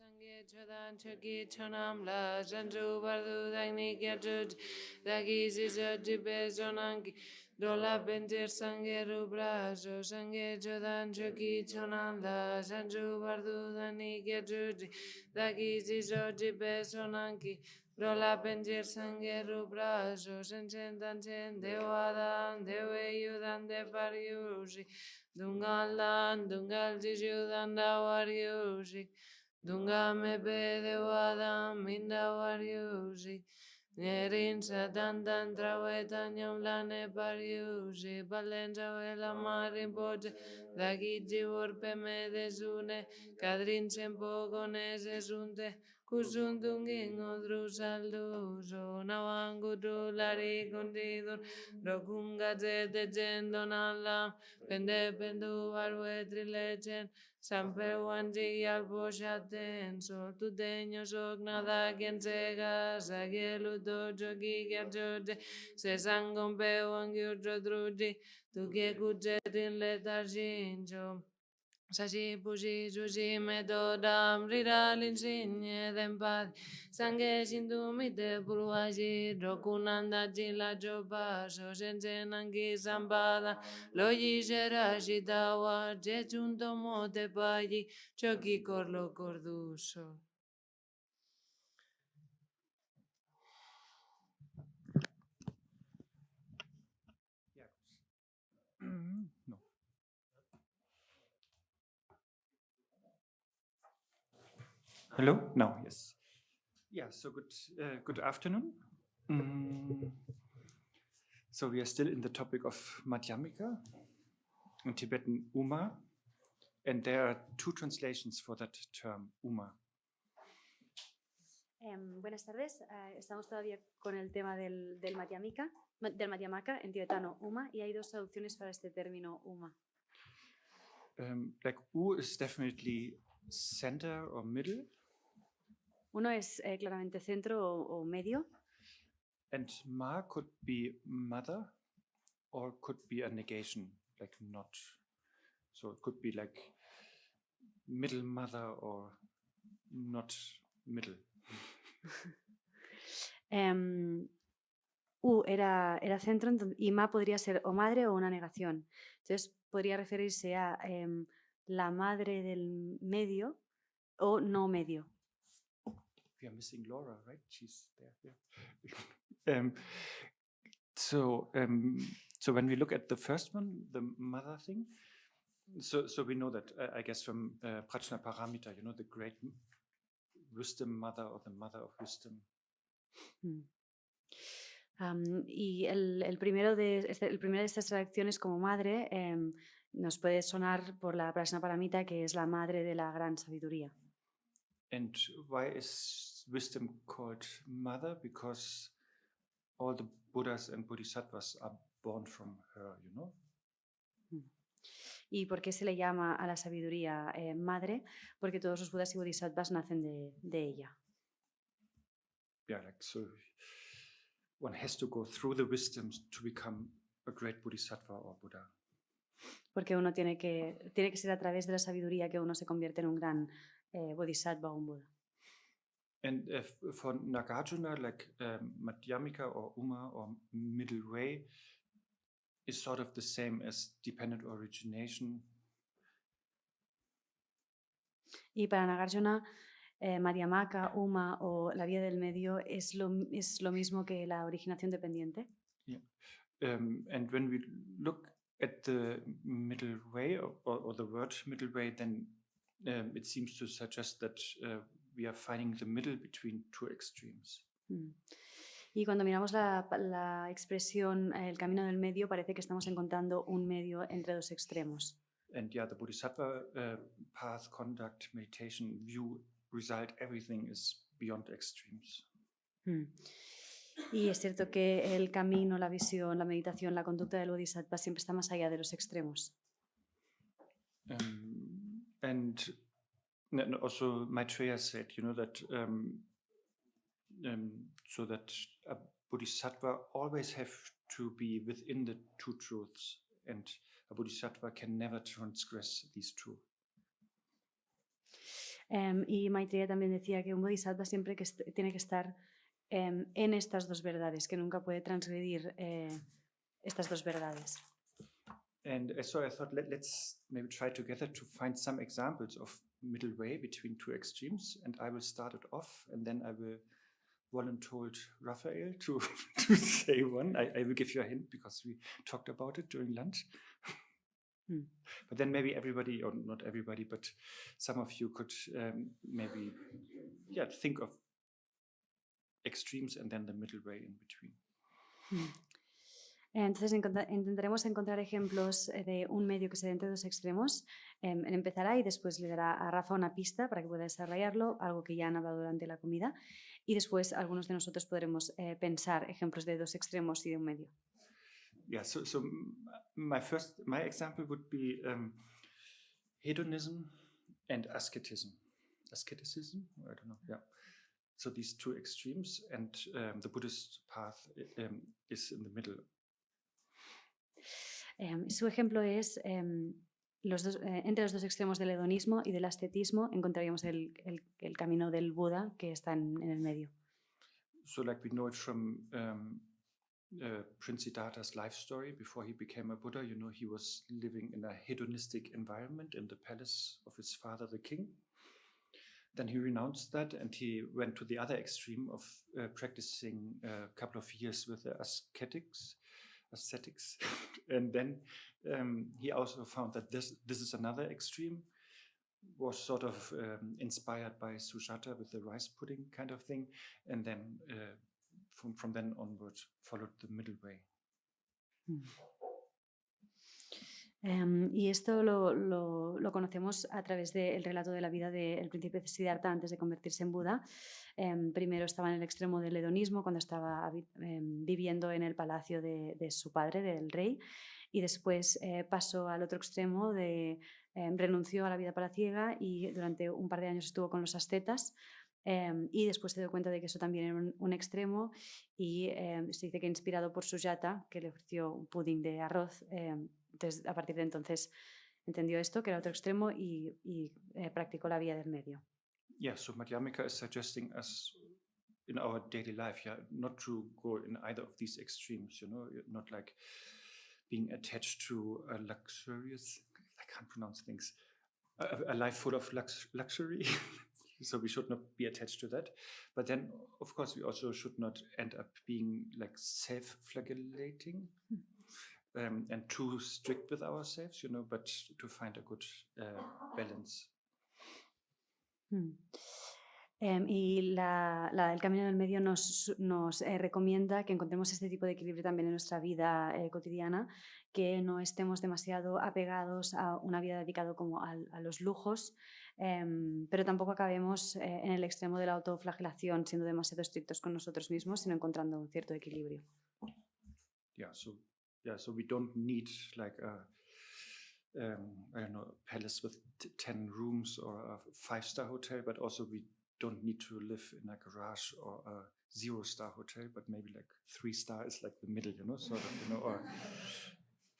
Sange chodan choki chonam la janju bardu dagni gyajud dagi zizodi bezonangi dola bendir sange rubrajo sange chodan choki chonam la janju bardu dagni gyajud dagi zizodi bezonangi dola bendir sange rubrajo senchen danchen dewadan dewe yudan de pariushi dungalan dungal jijudan dawariushi Dunga me be de wadam minda wariuji. Nerin sadan dan trawetan yam lane pariuji. Balenja vela marin poche. Dagiji urpe me de zune. Kadrin sempo gonese sunte. Kusundungin odru salduzo. Nawangu lari kundidur. Rokunga zete jendon alam. Pende pendu barwetri lechen. Sampe wanji alboşaten so tu deño sok nada quien sega sagielu dojo gigerjoje se sangon pe wangi udrodruji tu que kujetin letarjinjo Sashi pushi sushi metodam riralin sinye dempad sange shindu mite purwashi rokunanda jila joba so sensen angi sampada loyi sherashi tawa jechunto mote payi choki korlo korduso. No. Hello? Now, yes. Yeah, so good afternoon. So we are still in the topic of Madhyamika, in Tibetan Uma, and there are two translations for that term, Uma. Buenas tardes, estamos todavía con el tema del Madhyamaka, en tibetano Uma, y hay dos traducciones para este término Uma. Like U is definitely center or middle. Uno es claramente centro o medio. And Ma could be mother or could be a negation, like not. So it could be like middle mother or not middle. U era centro y Ma podría ser o madre o una negación. Entonces podría referirse a la madre del medio o no medio. We are missing Laura, right? She's there. Yeah. So when we look at the first one, the mother thing, so we know that, I guess from Prajna Paramita, you know, the great wisdom mother or the mother of wisdom. Y el primero de estas traducciones como madre nos puede sonar por la Prajna Paramita, que es la madre de la gran sabiduría. And why is wisdom called mother? Because all the Buddhas and Bodhisattvas are born from her, you know. ¿Y por qué se le llama a la sabiduría madre? Porque todos los Budas y Bodhisattvas nacen de ella. Yeah, like so one has to go through the wisdoms to become a great Bodhisattva or Buddha. Porque uno tiene que ser a través de la sabiduría que uno se convierte en un gran Bodhisattva o un Buda. And for Nagarjuna, like Madhyamika or Uma or middle way is sort of the same as dependent origination. Y para Nagarjuna, Madhyamaka, Uma o la vía del medio es lo mismo que la originación dependiente. Yeah. And when we look at the middle way or the word middle way, then it seems to suggest that we are finding the middle between two extremes. Y cuando miramos la expresión el camino del medio, parece que estamos encontrando un medio entre dos extremos. And yeah, the Bodhisattva path, conduct, meditation, view, result, everything is beyond extremes. Y es cierto que el camino, la visión, la meditación, la conducta del Bodhisattva siempre está más allá de los extremos. And also Maitreya said, you know, that so that a Bodhisattva always have to be within the two truths, and a Bodhisattva can never transgress these two. Y Maitreya también decía que un bodhisattva siempre tiene que estar en estas dos verdades, que nunca puede transgredir estas dos verdades. And so I thought, let's maybe try together to find some examples of middle way between two extremes. And I will start it off, and then I will volunteer Raphael to say one. I will give you a hint because we talked about it during lunch. But then maybe everybody, or not everybody, but some of you could maybe think of extremes and then the middle way in between. Entonces intentaremos encontrar ejemplos de un medio que se dé entre dos extremos. Él empezará y después le dará a Rafa una pista para que pueda desarrollarlo, algo que ya han hablado durante la comida, y después algunos de nosotros podremos pensar ejemplos de dos extremos y de un medio. Yeah, so my example would be hedonism and asceticism. Asceticism? I don't know. Yeah. So these two extremes, and the Buddhist path is in the middle. Su ejemplo es entre los dos extremos del hedonismo y del ascetismo encontraríamos el camino del Buda que está en el medio. So like we know it from Prince Siddhartha's life story. Before he became a Buddha, you know, he was living in a hedonistic environment in the palace of his father, the king. Then he renounced that and he went to the other extreme of practicing a couple of years with the ascetics. And then he also found that this is another extreme, was sort of inspired by Sujata with the rice pudding kind of thing, and then from then onward followed the middle way. Y esto lo conocemos a través del relato de la vida del príncipe Siddhartha antes de convertirse en Buda. Primero estaba en el extremo del hedonismo cuando estaba viviendo en el palacio de su padre, del rey, y después pasó al otro extremo renunció a la vida palaciega y durante un par de años estuvo con los ascetas. Y después se dio cuenta de que eso también era un extremo y se dice que inspirado por Sujata, que le ofreció un pudding de arroz, entonces a partir de entonces entendió esto, que era otro extremo y practicó la vía del medio. Yeah, so Madhyamika is suggesting us in our daily life, not to go in either of these extremes, you know, not like being attached to a luxurious, I can't pronounce things, a life full of luxury. So we should not be attached to that. But then, of course, we also should not end up being like self-flagellating and too strict with ourselves, you know, but to find a good balance. Y el camino del medio nos recomienda que encontremos este tipo de equilibrio también en nuestra vida cotidiana, que no estemos demasiado apegados a una vida dedicada como a los lujos, pero tampoco acabemos en el extremo de la autoflagelación, siendo demasiado estrictos con nosotros mismos, sino encontrando un cierto equilibrio. So we don't need like I don't know, a palace with 10 rooms or a 5-star hotel, but also we don't need to live in a garage or a 0-star hotel, but maybe like 3-star is like the middle, you know, sort of, you know, or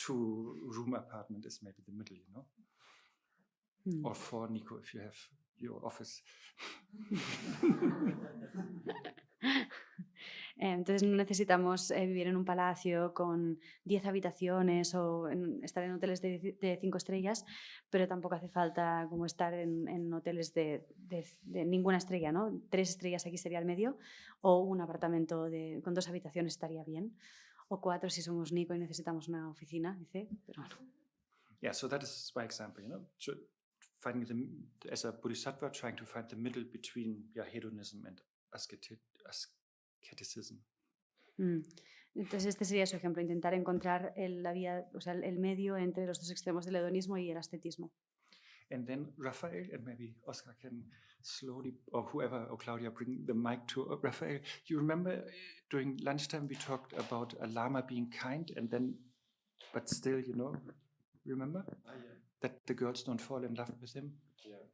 2-room apartment is maybe the middle, you know, or 4, Nico, if you have your office. Entonces no necesitamos vivir en un palacio con 10 habitaciones o estar en hoteles de 5 estrellas, pero tampoco hace falta como estar en hoteles de ninguna estrella, ¿no? 3 estrellas aquí sería el medio, o un apartamento con 2 habitaciones estaría bien, o 4 si somos Nico y necesitamos una oficina, dice, pero bueno. Yeah, so that is my example, you know, finding as a bodhisattva, trying to find the middle between hedonism and asceticism. Entonces este sería su ejemplo, intentar encontrar la vía, o sea, el medio entre los dos extremos del hedonismo y el ascetismo. And then Raphael, and maybe Oscar can slowly, or whoever, or Claudia, bring the mic to Raphael. You remember during lunchtime we talked about a lama being kind, and then, but still, you know, remember? Yeah. That the girls don't fall in love with him? Yeah.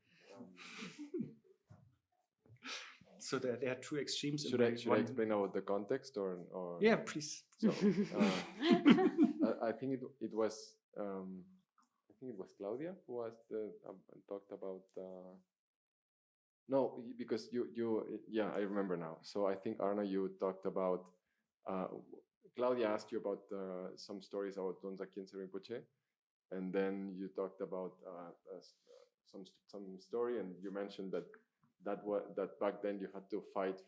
So there are 2 extremes. Should I explain about the context or? Yeah, please. So I think it was Claudia who talked about No, because yeah, I remember now. So I think Arne, you talked about Claudia asked you about some stories about Donza Khyentse Rinpoche, and then you talked about some story, and you mentioned that back then you had to fight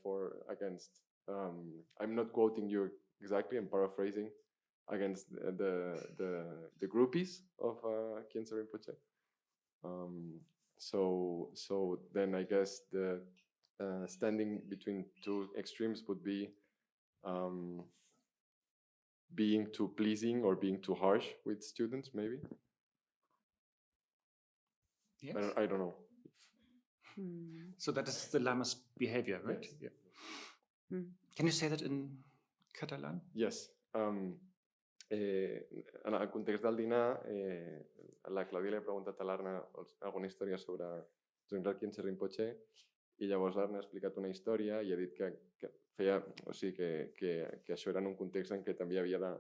against. I'm not quoting you exactly. I'm paraphrasing against the groupies of Khyentse Rinpoche. So then I guess the standing between two extremes would be being too pleasing or being too harsh with students, maybe. Yes. I don't know. So that is the Lama's behavior, right? Yes. Yeah. Can you say that in Catalan? Yes. En el context del dinar, la Clàudia li ha preguntat a l'Arne alguna història sobre Dzongkar Khyentse Rinpoche, i llavors l'Arne ha explicat una història i ha dit que feia, o sigui, que això era en un context en què també havia de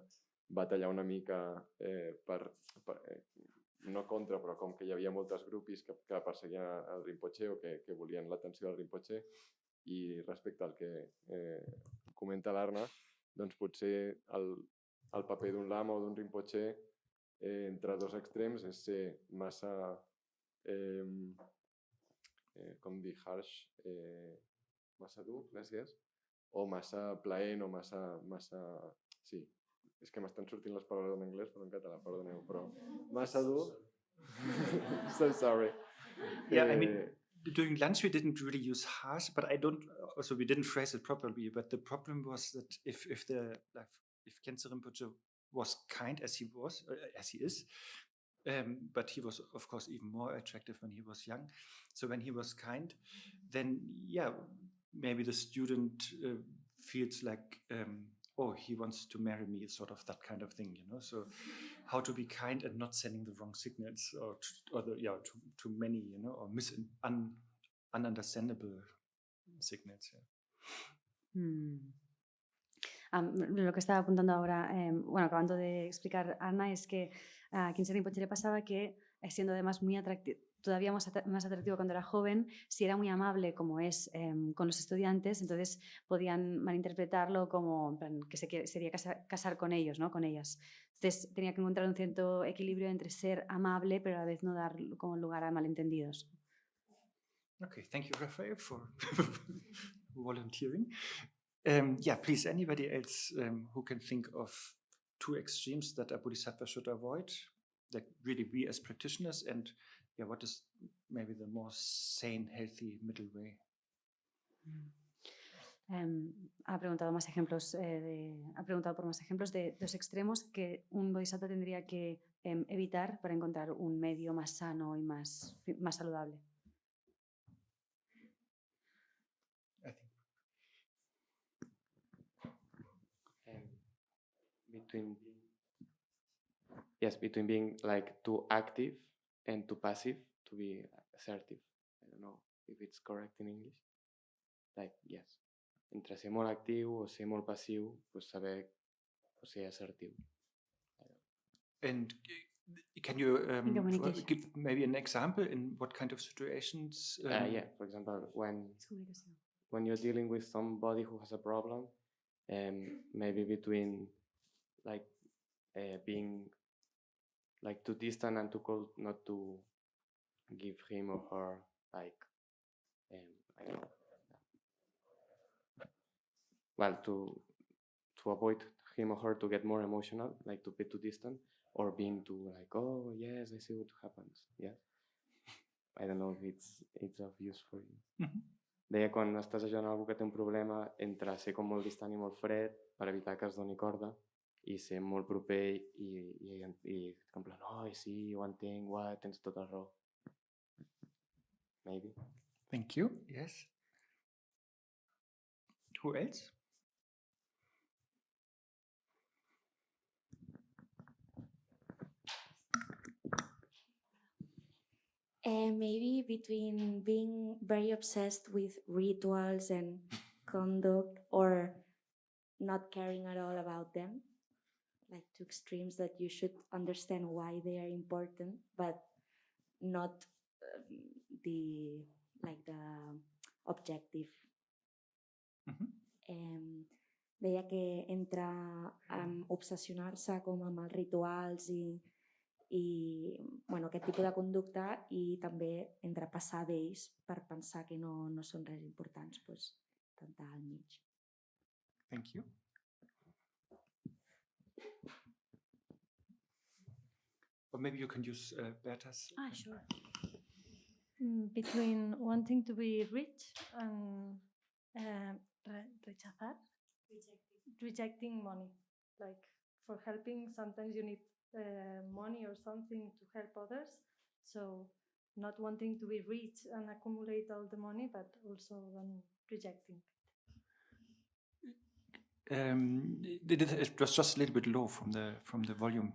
batallar una mica no contra, però com que hi havia moltes grupis que perseguien el Rinpoche o que volien l'atenció del Rinpoche, i respecte al que comenta l'Arne, doncs potser el paper d'un lama o d'un rinpoche entre dos extrems és ser massa, com dir, harsh, massa dur, gràcies, o massa plaent o massa... Sí, és que m'estan sortint les paraules en anglès però en català, perdoneu, però massa dur... So sorry. Yeah, I mean, during lunch we didn't really use harsh, but we didn't phrase it properly, but the problem was that if Khyentse Rinpoche was kind as he is, but he was of course even more attractive when he was young. So when he was kind, then yeah, maybe the student feels like, oh, he wants to marry me, sort of that kind of thing, you know. So how to be kind and not sending the wrong signals or too many, you know, or ununderstandable signals. Yeah. Lo que estaba apuntando ahora, bueno, acabando de explicar Arna, es que a Khyentse Rinpoche le pasaba que, siendo además muy atractivo, todavía más atractivo cuando era joven, si era muy amable como es con los estudiantes, entonces podían malinterpretarlo como que se quería casar con ellos, ¿no? Con ellas. Entonces tenía que encontrar un cierto equilibrio entre ser amable pero a la vez no dar como lugar a malentendidos. Okay, thank you, Raphael, for volunteering. Yeah, please, anybody else who can think of two extremes that a bodhisattva should avoid, that really we as practitioners, and yeah, what is maybe the more sane, healthy middle way? Ha preguntado por más ejemplos de dos extremos que un bodhisattva tendría que evitar para encontrar un medio más sano y más saludable. Between being like too active and too passive, to be assertive. I don't know if it's correct in English. Like, yes. Entre ser molt actiu o ser molt passiu, pues saber ser assertiu. And can you give maybe an example in what kind of situations? Yeah, for example, when you're dealing with somebody who has a problem, maybe between like being like too distant and too cold, not to give him or her like I don't know. Well, to avoid him or her to get more emotional, like to be too distant, or being too like, oh yes, I see what happens. Yeah, I don't know if it's of use for you. Deia, quan estàs ajudant algú que té un problema, entre ser com molt distant i molt fred per evitar que es doni corda i ser molt proper i en plan, oh, sí, ho entenc, tens tota la raó. Maybe. Thank you. Yes. Who else? Maybe between being very obsessed with rituals and conduct or not caring at all about them, like two extremes that you should understand why they are important, but not the like the objective. Mhm. Deia que entre obsessionar-se com amb els rituals i bueno, aquest tipus de conducta i també entre passar d'ells per pensar que no són res importants, doncs tentar al mig. Thank you. Or maybe you can use Berta's. Sure. Between wanting to be rich and rejecting money. Like for helping, sometimes you need money or something to help others. So not wanting to be rich and accumulate all the money, but also then rejecting. It was just a little bit low from the volume.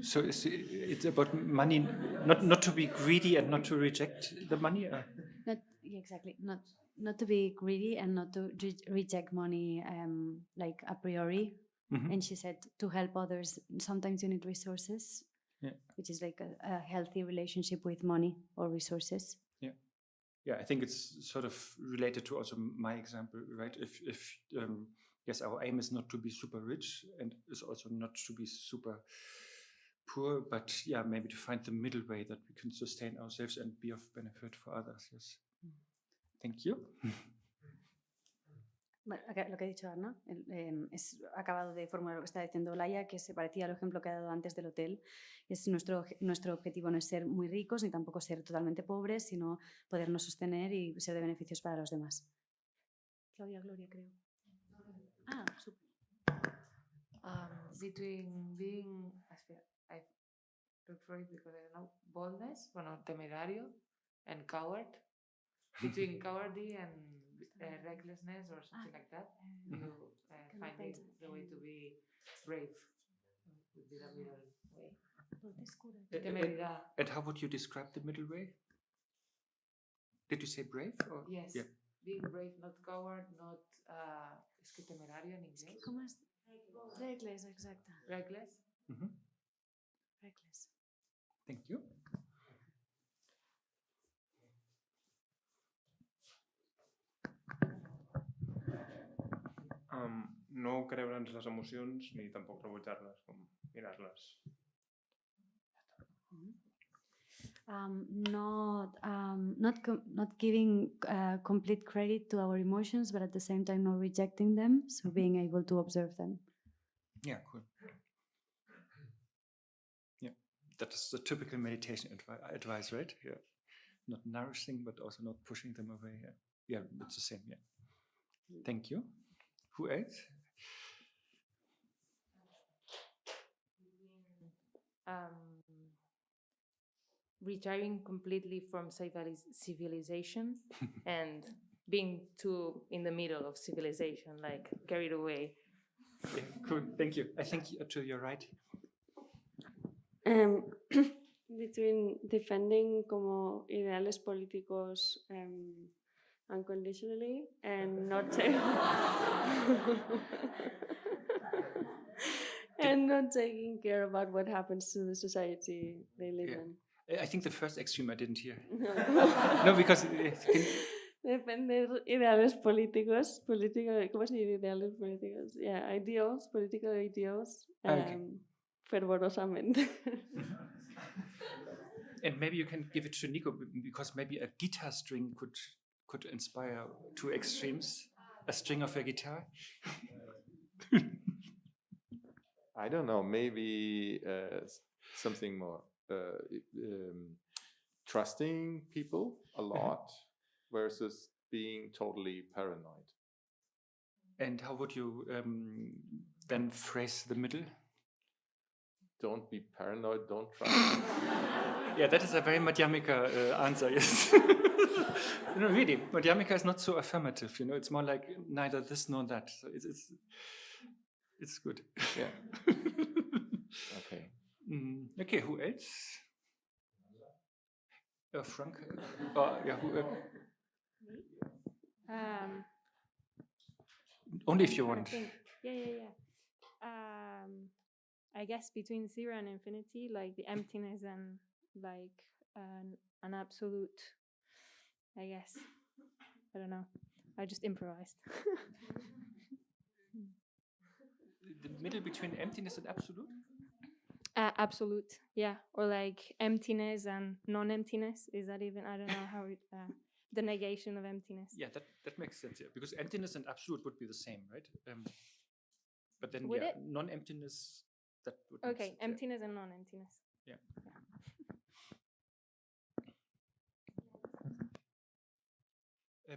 So it's about money, not to be greedy and not to reject the money. Exactly. Not to be greedy and not to reject money like a priori. Mm-hmm. And she said to help others, sometimes you need resources, which is like a healthy relationship with money or resources. Yeah, I think it's sort of related to also my example, right? If yes, our aim is not to be super rich and is also not to be super poor, but yeah, maybe to find the middle way that we can sustain ourselves and be of benefit for others. Yes. Thank you. Bueno, lo que ha dicho Arne, es acabado de formular lo que está diciendo Laia, que se parecía al ejemplo que ha dado antes del hotel. Es nuestro objetivo no es ser muy ricos ni tampoco ser totalmente pobres, sino podernos sostener y ser de beneficios para los demás. Gloria, creo. Super. Between being, I look for it because I don't know, boldness, temerario, and coward. Between cowardly and recklessness or something like that, you finding the way to be brave would be the middle way. Temeridad. And how would you describe the middle way? Did you say brave? Or? Yes. Yeah. Being brave, not coward, not es que temerario en inglés. ¿Cómo es? Reckless, exacto. Reckless. Mm-hmm. Reckless. Thank you. No creure en les emocions ni tampoc rebutjar-les, com mirar-les. Not giving complete credit to our emotions, but at the same time not rejecting them, so being able to observe them. Yeah, cool. Yeah, that is the typical meditation advice, right? Yeah, not nourishing, but also not pushing them away. Yeah, it's the same. Yeah. Thank you. Who else? Retiring completely from civilization and being too in the middle of civilization, like carried away. Yeah, cool. Thank you. I think to your right. Between defending como ideales políticos unconditionally and not and not taking care about what happens to the society they live in. I think the first extreme I didn't hear. No, because defender ideales políticos, ¿cómo se dice ideales políticos? Yeah, ideals, political ideals, fervorosamente. And maybe you can give it to Nico, because maybe a guitar string could inspire two extremes. A string of a guitar. I don't know. Maybe something more. Trusting people a lot versus being totally paranoid. And how would you then phrase the middle? Don't be paranoid, don't trust. Yeah, that is a very Madhyamika answer, yes. No, really, Madhyamika is not so affirmative, it's more like neither this nor that. So it's good. Yeah. Okay. Okay, who else? Frank? Only if you want. I guess between zero and infinity, like the emptiness and like an absolute, I guess. I don't know. I just improvised. The middle between emptiness and absolute? Absolute, yeah. Or like emptiness and non-emptiness. Is that even? I don't know how it. The negation of emptiness. Yeah, that makes sense. Yeah, because emptiness and absolute would be the same, right? But then, Would yeah, it? non-emptiness. That would make Okay, sense, yeah. emptiness and non-emptiness. Yeah.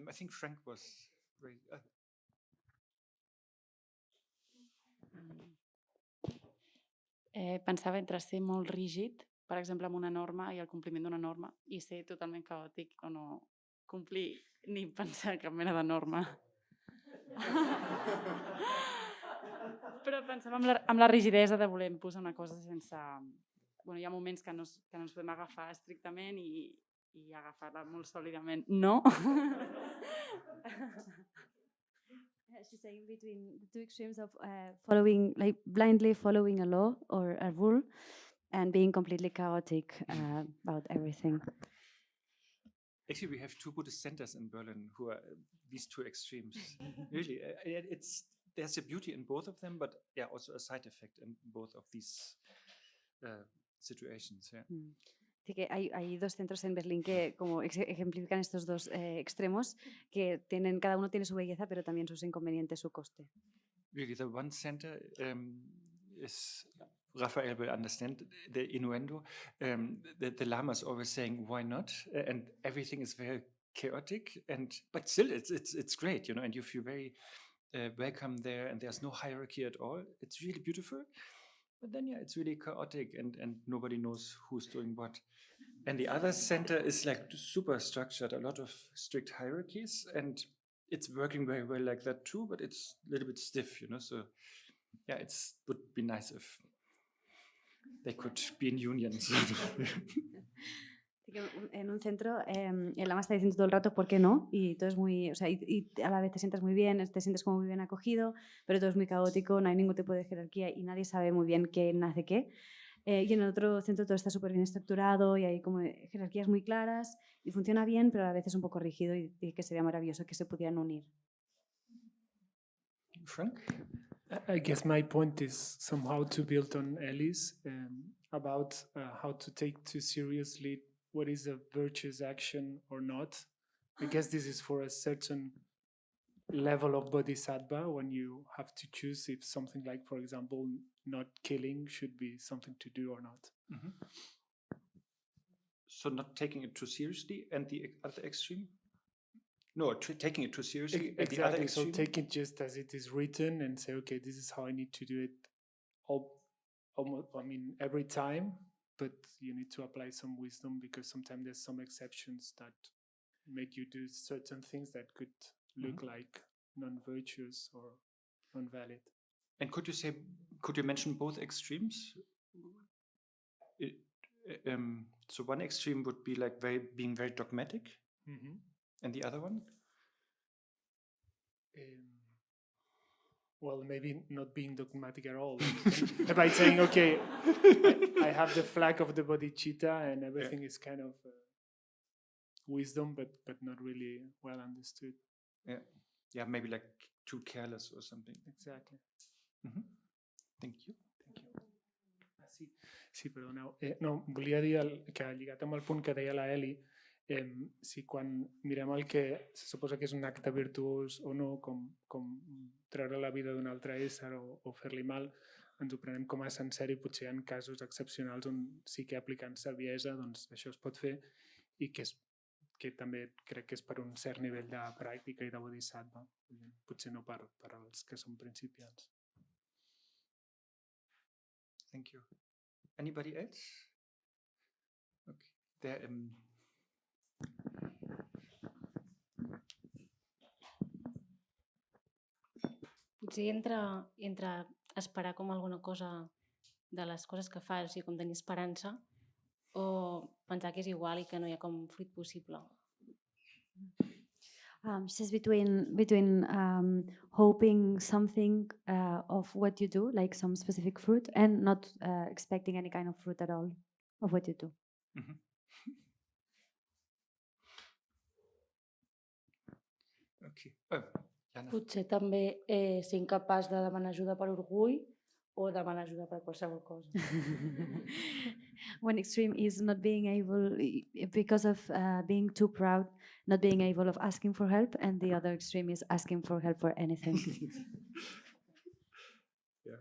I think Frank was raised. Pensava entre ser molt rígid, per exemple, amb una norma i el compliment d'una norma, i ser totalment caòtic o no complir ni pensar cap mena de norma. Però pensava amb la rigidesa de voler posar una cosa sense... Bueno, hi ha moments que no ens podem agafar estrictament i agafar-la molt sòlidament. No? She's saying between the two extremes of following, like blindly following a law or a rule, and being completely chaotic about everything. Actually, we have two Buddhist centers in Berlin who are these two extremes. Really, there's a beauty in both of them, but yeah, also a side effect in both of these situations. Yeah. Así que hay dos centros en Berlín que como ejemplifican estos dos extremos, que cada uno tiene su belleza, pero también sus inconvenientes, su coste. Really, the one center is, Raphael will understand the innuendo. The Lama is always saying, "Why not?" And everything is very chaotic, but still, it's great, you know. And you feel very welcome there, and there's no hierarchy at all. It's really beautiful. But then, yeah, it's really chaotic, and nobody knows who's doing what. And the other center is like super structured, a lot of strict hierarchies, and it's working very well like that too, but it's a little bit stiff, you know. So, yeah, it would be nice if they could be in unions. En un centro, el lama está diciendo todo el rato por qué no, y todo es muy, o sea, y a la vez te sientes muy bien, te sientes como muy bien acogido, pero todo es muy caótico, no hay ningún tipo de jerarquía y nadie sabe muy bien quién hace qué. Y en el otro centro todo está súper bien estructurado y hay como jerarquías muy claras y funciona bien, pero a veces un poco rígido y que sería maravilloso que se pudieran unir. Frank? I guess my point is somehow to build on Ellie's about how to take too seriously what is a virtuous action or not. I guess this is for a certain level of bodhisattva when you have to choose if something like, for example, not killing should be something to do or not. Mm-hmm. So not taking it too seriously, and the other extreme? No, taking it too seriously. Exactly. The other extreme? So take it just as it is written and say, okay, this is how I need to do it. Every time, but you need to apply some wisdom because sometimes there's some exceptions that make you do certain things that could look like non-virtuous or non-valid. And could you mention both extremes? So one extreme would be like being very dogmatic, and the other one? Well, maybe not being dogmatic at all. By saying, okay, I have the flag of the bodhichitta and everything is kind of wisdom, but not really well understood. Yeah, maybe like too careless or something. Exactly. Thank you. Sí, perdoneu. No, volia dir que lligat amb el punt que deia la Eli, si quan mirem el que se suposa que és un acte virtuós o no, com treure la vida d'un altre ésser o fer-li mal, ens ho prenem com a sencer i potser hi ha casos excepcionals on sí que aplicant saviesa doncs això es pot fer i que també crec que és per un cert nivell de pràctica i de bodhisattva, potser no per als que són principiants. Thank you. Anybody else? Okay. There, Potser entre esperar com alguna cosa de les coses que fas, o sigui, com tenir esperança, o pensar que és igual i que no hi ha com fruit possible. Says between hoping something of what you do, like some specific fruit, and not expecting any kind of fruit at all of what you do. Okay. Jana. Potser també ser incapaç de demanar ajuda per orgull o demanar ajuda per qualsevol cosa. One extreme is not being able, because of being too proud, not being able of asking for help, and the other extreme is asking for help for anything. Yeah.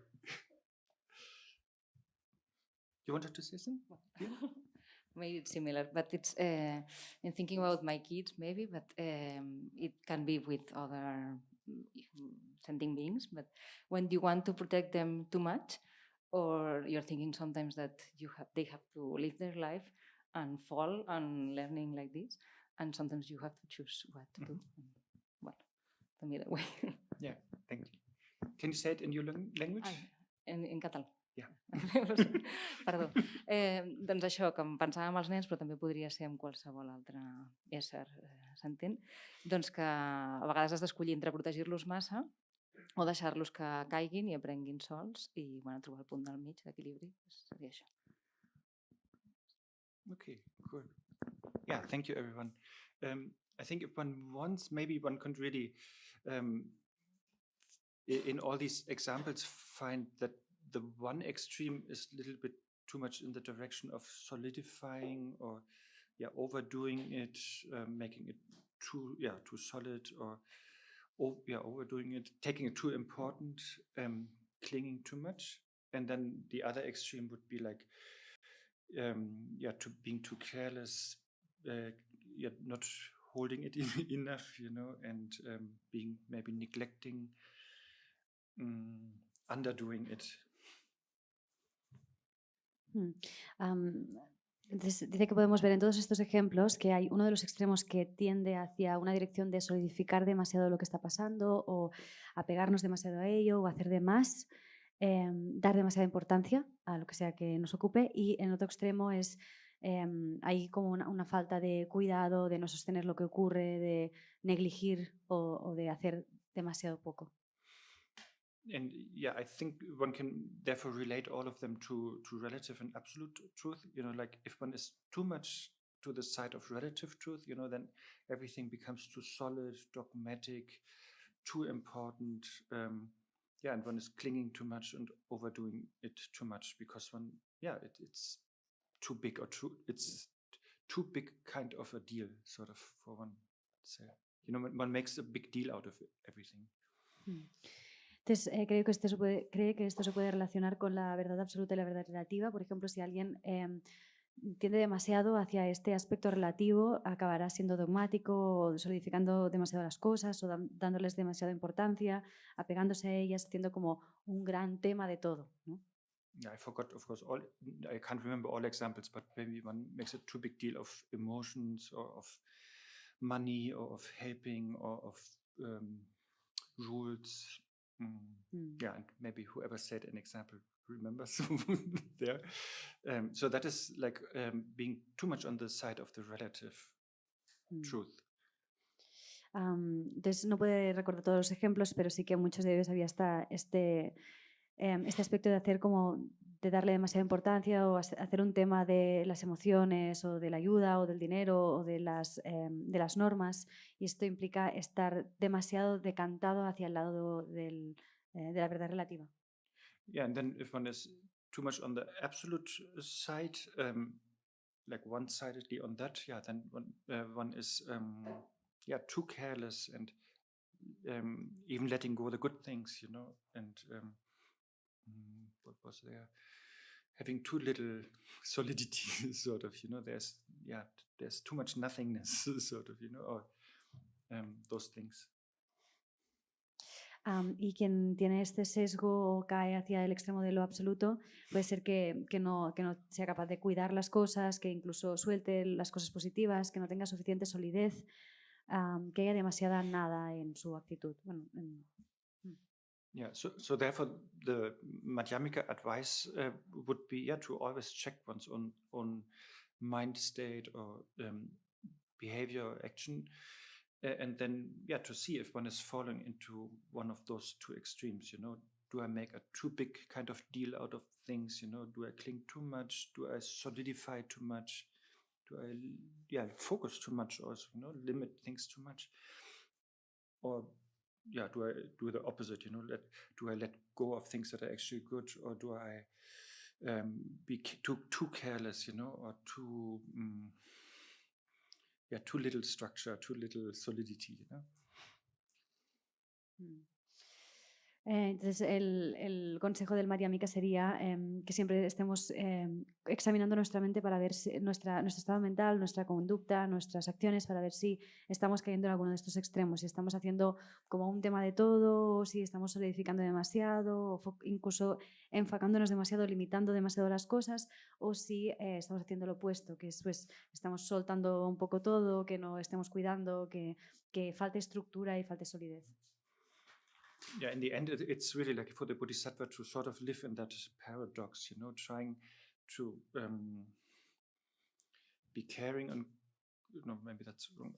You wanted to say something? Yeah. Maybe it's similar, but it's in thinking about my kids, maybe, but it can be with other sentient beings. But when you want to protect them too much, or you're thinking sometimes that they have to live their life and fall and learning like this, and sometimes you have to choose what to do. Well, the middle way. Yeah, thank you. Can you say it in your language? En català. Yeah. Perdó. Doncs això, que em pensava amb els nens, però també podria ser amb qualsevol altre ésser sentint, doncs que a vegades has d'escollir entre protegir-los massa o deixar-los que caiguin i aprenguin sols i trobar el punt del mig d'equilibri, seria això. Okay, cool. Yeah, thank you, everyone. I think if one wants, maybe one can really, in all these examples, find that the one extreme is a little bit too much in the direction of solidifying or overdoing it, making it too solid, or overdoing it, taking it too important, clinging too much. And then the other extreme would be like to being too careless, not holding it enough, and being maybe neglecting, underdoing it. Entonces, dice que podemos ver en todos estos ejemplos que hay uno de los extremos que tiende hacia una dirección de solidificar demasiado lo que está pasando o apegarnos demasiado a ello o hacer de más, dar demasiada importancia a lo que sea que nos ocupe, y en otro extremo es hay como una falta de cuidado, de no sostener lo que ocurre, de negligir o de hacer demasiado poco. And I think one can therefore relate all of them to relative and absolute truth. Like if one is too much to the side of relative truth, then everything becomes too solid, dogmatic, too important. And one is clinging too much and overdoing it too much because it's too big it's too big kind of a deal, sort of, for one to say. One makes a big deal out of everything. Entonces, cree que esto se puede relacionar con la verdad absoluta y la verdad relativa. Por ejemplo, si alguien tiende demasiado hacia este aspecto relativo, acabará siendo dogmático o solidificando demasiado las cosas o dándoles demasiada importancia, apegándose a ellas, haciendo como un gran tema de todo, ¿no? I forgot, of course, I can't remember all examples, but maybe one makes a too big deal of emotions or of money or of helping or of rules. Yeah, and maybe whoever said an example remembers there. So that is like being too much on the side of the relative truth. Entonces no puede recordar todos los ejemplos, pero sí que muchos de ellos había este aspecto de hacer como de darle demasiada importancia o hacer un tema de las emociones o de la ayuda o del dinero o de las normas, y esto implica estar demasiado decantado hacia el lado de la verdad relativa. Yeah, and then if one is too much on the absolute side, like one-sidedly on that, then one is too careless and even letting go the good things, and what was there? Having too little solidity, sort of, there's too much nothingness, sort of, or those things. Y quien tiene este sesgo o cae hacia el extremo de lo absoluto puede ser que no sea capaz de cuidar las cosas, que incluso suelte las cosas positivas, que no tenga suficiente solidez, que haya demasiada nada en su actitud. Bueno, Yeah, so therefore the Madhyamika advice would be to always check one's own mind state or behavior or action, and then to see if one is falling into one of those two extremes. Do I make a too big kind of deal out of things? Do I cling too much? Do I solidify too much? Do I focus too much also, limit things too much? Or do I do the opposite, do I let go of things that are actually good, or do I be too careless, or too too little structure, too little solidity, Entonces, el consejo del Madhyamika sería que siempre estemos examinando nuestra mente para ver nuestro estado mental, nuestra conducta, nuestras acciones, para ver si estamos cayendo en alguno de estos extremos, si estamos haciendo como un tema de todo, o si estamos solidificando demasiado, o incluso enfocándonos demasiado, limitando demasiado las cosas, o si estamos haciendo lo opuesto, que es, pues, estamos soltando un poco todo, que no estemos cuidando, que falte estructura y falte solidez. Yeah, in the end, it's really like for the Bodhisattva to sort of live in that paradox, trying to be caring and, maybe that's wrong,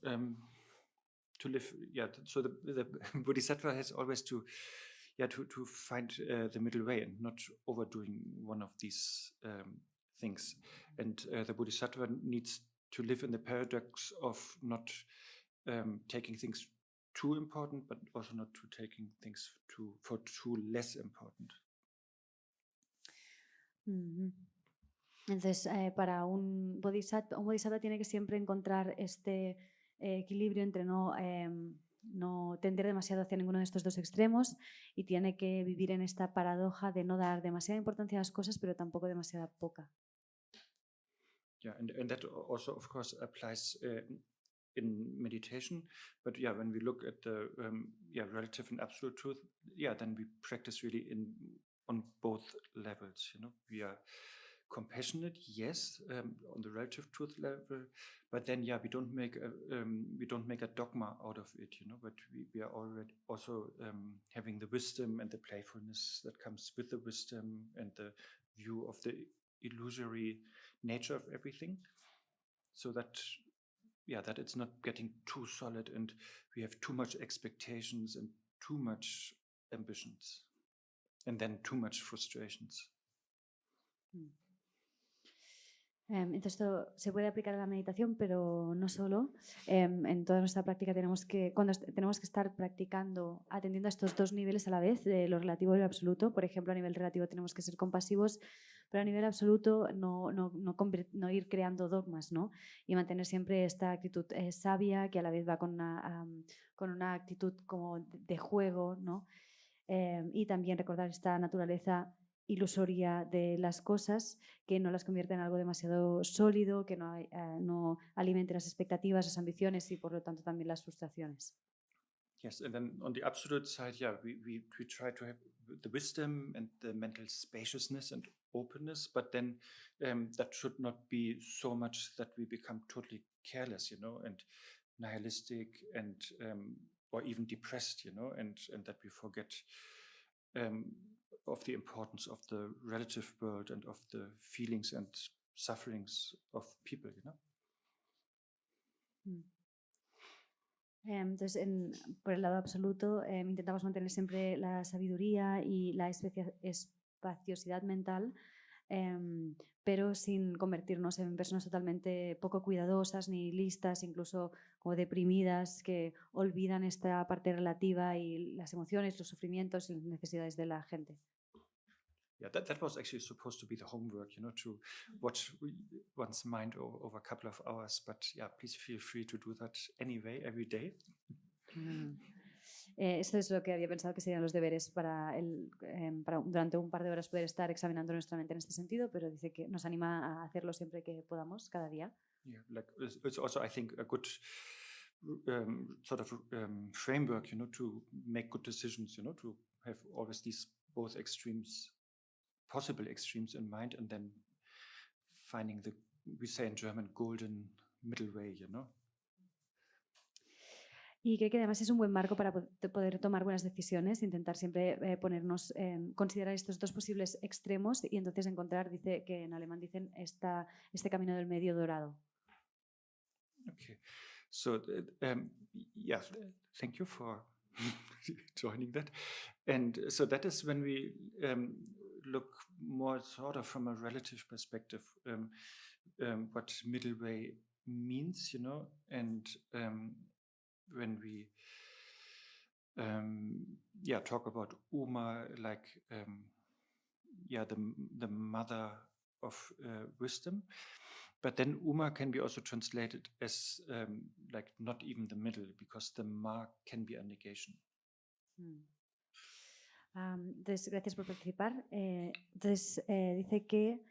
to live, so the Bodhisattva has always to find the middle way and not overdoing one of these things. And the Bodhisattva needs to live in the paradox of not taking things too important, but also not to taking things for too less important. Entonces, para un bodhisattva tiene que siempre encontrar este equilibrio entre no tender demasiado hacia ninguno de estos dos extremos, y tiene que vivir en esta paradoja de no dar demasiada importancia a las cosas, pero tampoco demasiada poca. Yeah, and that also, of course, applies in meditation, but when we look at the relative and absolute truth, then we practice really on both levels. We are compassionate, yes, on the relative truth level, but then we don't make a dogma out of it, but we are already also having the wisdom and the playfulness that comes with the wisdom and the view of the illusory nature of everything, so that it's not getting too solid and we have too much expectations and too much ambitions and then too much frustrations. Entonces esto se puede aplicar a la meditación, pero no solo. En toda nuestra práctica tenemos que estar practicando atendiendo a estos dos niveles a la vez, de lo relativo y lo absoluto. Por ejemplo, a nivel relativo tenemos que ser compasivos, pero a nivel absoluto no ir creando dogmas, ¿no? Y mantener siempre esta actitud sabia, que a la vez va con una actitud como de juego, ¿no? Y también recordar esta naturaleza ilusoria de las cosas, que no las convierte en algo demasiado sólido, que no alimente las expectativas, las ambiciones y por lo tanto también las frustraciones. Yes, and then on the absolute side, we try to have the wisdom and the mental spaciousness and openness, but then that should not be so much that we become totally careless, and nihilistic and or even depressed, and that we forget of the importance of the relative world and of the feelings and sufferings of people, Entonces, por el lado absoluto, intentamos mantener siempre la sabiduría y la espaciosidad mental, pero sin convertirnos en personas totalmente poco cuidadosas ni listas, incluso como deprimidas, que olvidan esta parte relativa y las emociones, los sufrimientos y las necesidades de la gente. Yeah, that was actually supposed to be the homework, to watch one's mind over a couple of hours. But please feel free to do that anyway, every day. Esto es lo que había pensado que serían los deberes para durante un par de horas poder estar examinando nuestra mente en este sentido, pero dice que nos anima a hacerlo siempre que podamos, cada día. Yeah, like it's also, I think, a good sort of framework, to make good decisions, to have always these both extremes, possible extremes in mind, and then finding we say in German, golden middle way, Y creo que además es un buen marco para poder tomar buenas decisiones, intentar siempre considerar estos dos posibles extremos y entonces encontrar, dice que en alemán dicen, este camino del medio dorado. Okay, so thank you for joining that. And so that is when we look more sort of from a relative perspective. what middle way means, you know, and when we talk about Uma, like the mother of wisdom, but then Uma can be also translated as like not even the middle, because the ma can be a negation. Entonces, gracias por participar. Entonces, dice que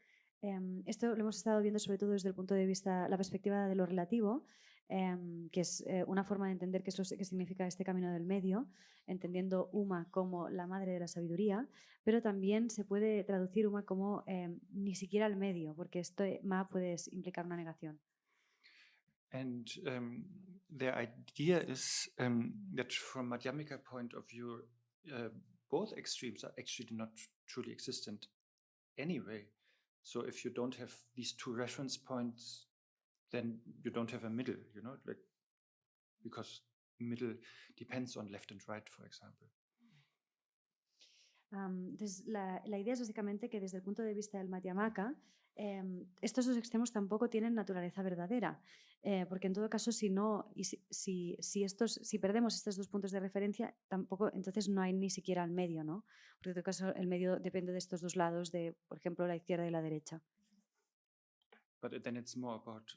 esto lo hemos estado viendo sobre todo desde el punto de vista, la perspectiva de lo relativo, que es una forma de entender qué significa este camino del medio, entendiendo Uma como la madre de la sabiduría, pero también se puede traducir Uma como ni siquiera el medio, porque esto ma puede implicar una negación. And the idea is that from Madhyamika point of view, both extremes are actually not truly existent anyway. So if you don't have these two reference points, then you don't have a middle, you know, like, because middle depends on left and right, for example. Entonces, la idea es básicamente que desde el punto de vista del Madhyamaka, estos dos extremos tampoco tienen naturaleza verdadera, porque en todo caso, si perdemos estos dos puntos de referencia, tampoco, entonces no hay ni siquiera el medio, ¿no? Porque en todo caso el medio depende de estos dos lados, de, por ejemplo, la izquierda y la derecha. But then it's more about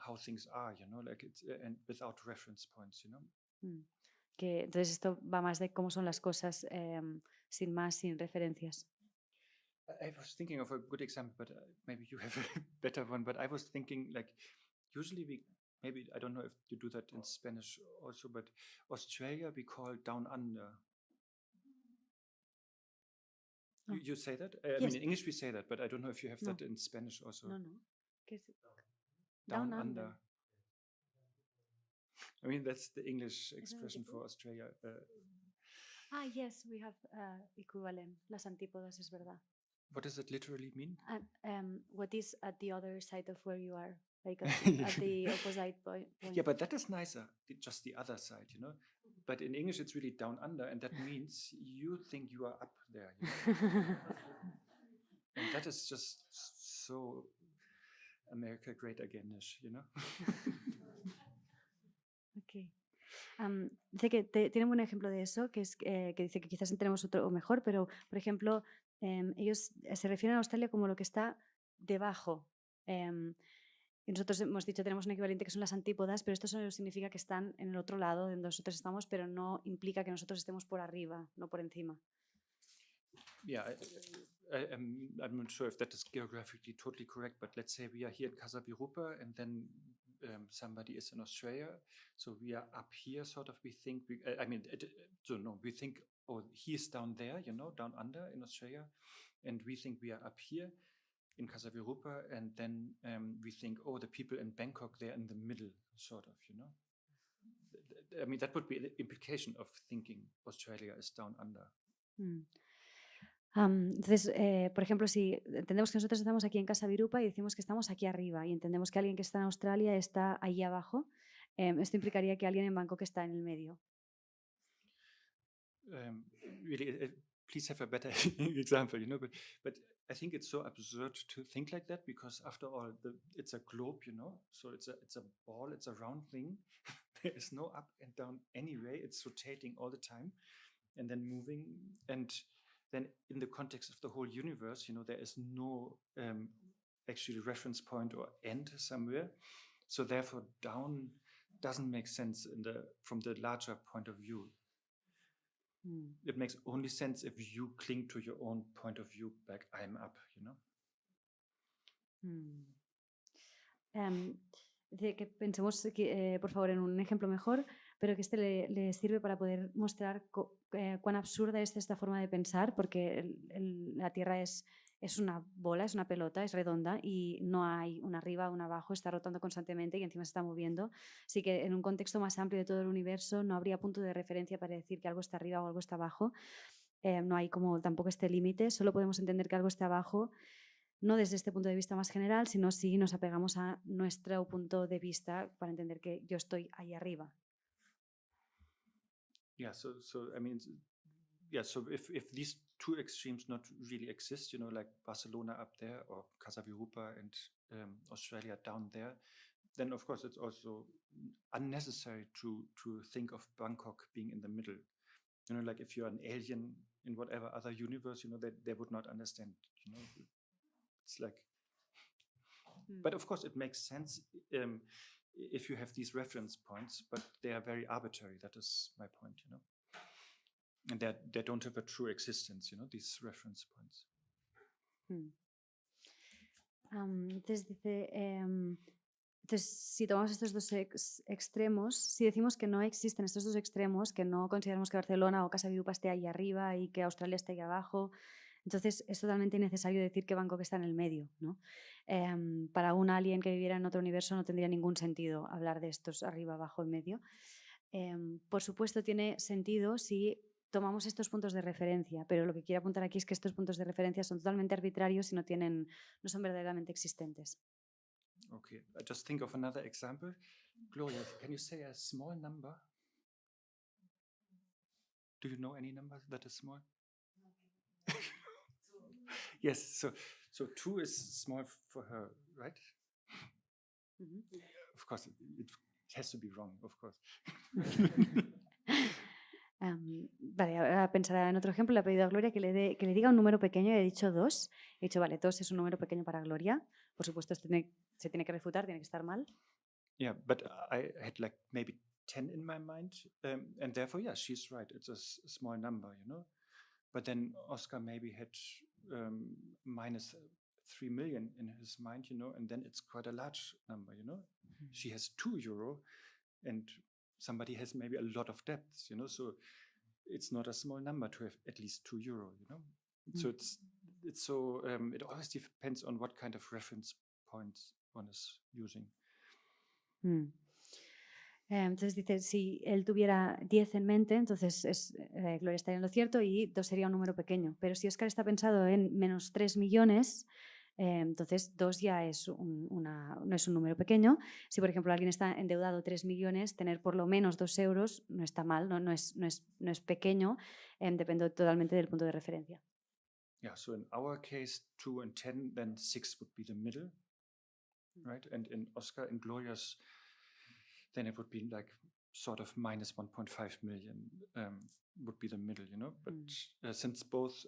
how things are, you know, like it's and without reference points, you know. Que entonces esto va más de cómo son las cosas sin más, sin referencias. I was thinking of a good example, but maybe you have a better one. But I was thinking, like, usually maybe, I don't know if you do that in Spanish also, but Australia we call down under. Oh. You say that? Yes. I mean, in English we say that, but I don't know if you have No. that in Spanish also. No. Down under. I mean, that's the English expression for Australia. Yes, we have equivalent. Las antípodas, es verdad. What does it literally mean? What is at the other side of where you are? Like at the opposite point. Yeah, but that is nicer, just the other side, you know. But in English it's really down under, and that means you think you are up there, you know? And that is just so America great again-ish, you know. Okay. Dice que tiene un buen ejemplo de eso, que es que dice que quizás tenemos otro mejor, pero por ejemplo, ellos se refieren a Australia como lo que está debajo. Y nosotros hemos dicho, tenemos un equivalente que son las antípodas, pero esto solo significa que están en el otro lado donde nosotros estamos, pero no implica que nosotros estemos por arriba, no por encima. Yeah, I'm not sure if that is geographically totally correct, but let's say we are here in Kasavirupa and then somebody is in Australia, so we are up here, sort of, we think, we think, oh, he is down there, you know, down under in Australia, and we think we are up here in Kasavirupa, and then we think, oh, the people in Bangkok, they're in the middle, sort of, you know. I mean, that would be the implication of thinking Australia is down under. Entonces, por ejemplo, si entendemos que nosotros estamos aquí en Kasavirupa y decimos que estamos aquí arriba y entendemos que alguien que está en Australia está ahí abajo, esto implicaría que alguien en Bangkok está en el medio. Really, please have a better example, you know, but I think it's so absurd to think like that, because after all, it's a globe, you know, so it's a ball, it's a round thing. There is no up and down anyway. It's rotating all the time and then moving, and then in the context of the whole universe, you know, there is no actually reference point or end somewhere. So therefore, down doesn't make sense from the larger point of view. It makes only sense if you cling to your own point of view, like I'm up, you know. Dice que pensemos, por favor, en un ejemplo mejor, pero que le sirve para poder mostrar cuán absurda es esta forma de pensar, porque la Tierra es una bola, es una pelota, es redonda y no hay una arriba, una abajo, está rotando constantemente y encima se está moviendo. Así que en un contexto más amplio de todo el universo no habría punto de referencia para decir que algo está arriba o algo está abajo. No hay como tampoco este límite, solo podemos entender que algo está abajo, no desde este punto de vista más general, sino si nos apegamos a nuestro punto de vista para entender que yo estoy ahí arriba. Yeah, so I mean, yeah, so if these two extremes not really exist, like Barcelona up there or Casavirupa and Australia down there, then of course it's also unnecessary to think of Bangkok being in the middle. Like if you're an alien in whatever other universe, they would not understand. It's like, but of course it makes sense if you have these reference points, but they are very arbitrary. That is my point, and they don't have a true existence, these reference points. Entonces dice, entonces si tomamos estos dos extremos, si decimos que no existen estos dos extremos, que no consideramos que Barcelona o Casavirupa esté ahí arriba y que Australia esté ahí abajo, entonces es totalmente innecesario decir que Bangkok está en el medio, ¿no? Para un alien que viviera en otro universo no tendría ningún sentido hablar de estos arriba, abajo, en medio. Por supuesto tiene sentido si tomamos estos puntos de referencia, pero lo que quiero apuntar aquí es que estos puntos de referencia son totalmente arbitrarios y no son verdaderamente existentes. Okay, I just think of another example. Gloria, can you say a small number? Do you know any number that is small? Yes, so 2 is small for her, right? Of course, it has to be wrong, of course. Vale, ahora pensará en otro ejemplo. Le ha pedido a Gloria que le diga un número pequeño y he dicho 2. He dicho, vale, 2 es un número pequeño para Gloria. Por supuesto, se tiene que refutar, tiene que estar mal. Yeah, but I had like maybe 10 in my mind, and therefore, yeah, she's right. It's a small number, But then Oscar maybe had minus 3 million in his mind, and then it's quite a large number, She has €2, and somebody has maybe a lot of debts, so it's not a small number to have at least €2, So it's so it always depends on what kind of reference points one is using. Entonces dice, si él tuviera 10 en mente, entonces Gloria estaría en lo cierto y 2 sería un número pequeño. Pero si Oscar está pensado en menos 3 millones, entonces 2 ya no es un número pequeño. Si, por ejemplo, alguien está endeudado 3 millones, tener por lo menos 2 euros no está mal, no es pequeño, depende totalmente del punto de referencia. Yeah, so in our case, 2 and 10, then 6 would be the middle, right? And in Oscar and Gloria's, then it would be like sort of minus 1.5 million would be the middle, But since both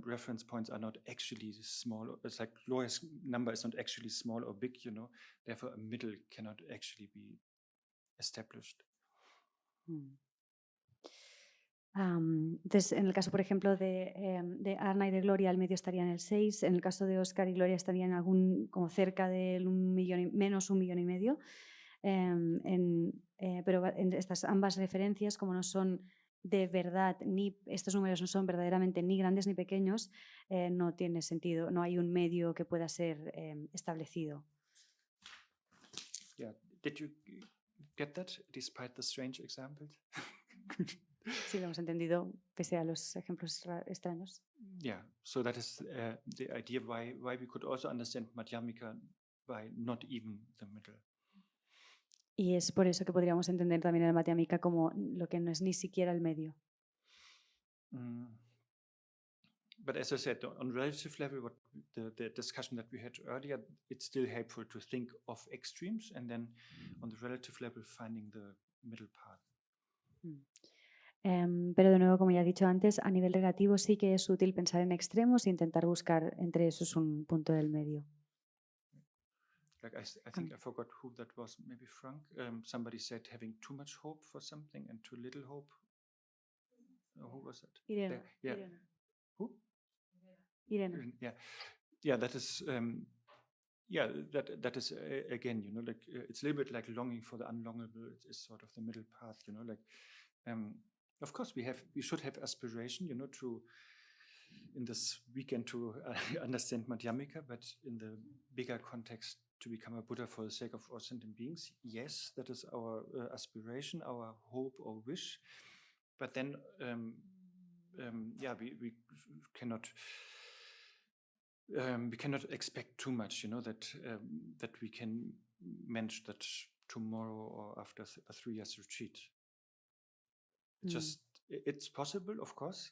reference points are not actually small, it's like Gloria's number is not actually small or big, therefore a middle cannot actually be established. Entonces, en el caso, por ejemplo, de Arne y de Gloria, el medio estaría en el 6. En el caso de Oscar y Gloria estarían como cerca del menos 1,5 millones. Pero en estas ambas referencias, como no son de verdad, estos números no son verdaderamente ni grandes ni pequeños, no tiene sentido, no hay un medio que pueda ser establecido. Yeah, did you get that despite the strange examples? Sí, lo hemos entendido pese a los ejemplos extraños. Yeah, so that is the idea why we could also understand Madhyamika by not even the middle. Y es por eso que podríamos entender también el Madhyamika como lo que no es ni siquiera el medio. But as I said, on relative level, what the discussion that we had earlier, it's still helpful to think of extremes and then on the relative level finding the middle path. Pero de nuevo, como ya he dicho antes, a nivel relativo sí que es útil pensar en extremos e intentar buscar entre esos un punto del medio. Like I think I forgot who that was, maybe Frank. Somebody said having too much hope for something and too little hope. Who was that? Irena. Yeah. Irena. Who? Irena. Yeah. That is. That is again, like it's a little bit like longing for the unlongable. It's sort of the middle path, like. Of course, we should have aspiration, to in this weekend to understand Madhyamika, but in the bigger context to become a Buddha for the sake of all sentient beings. Yes, that is our aspiration, our hope or wish. But then, we cannot expect too much, that we can manage that tomorrow or after a 3 years retreat. It's possible, of course,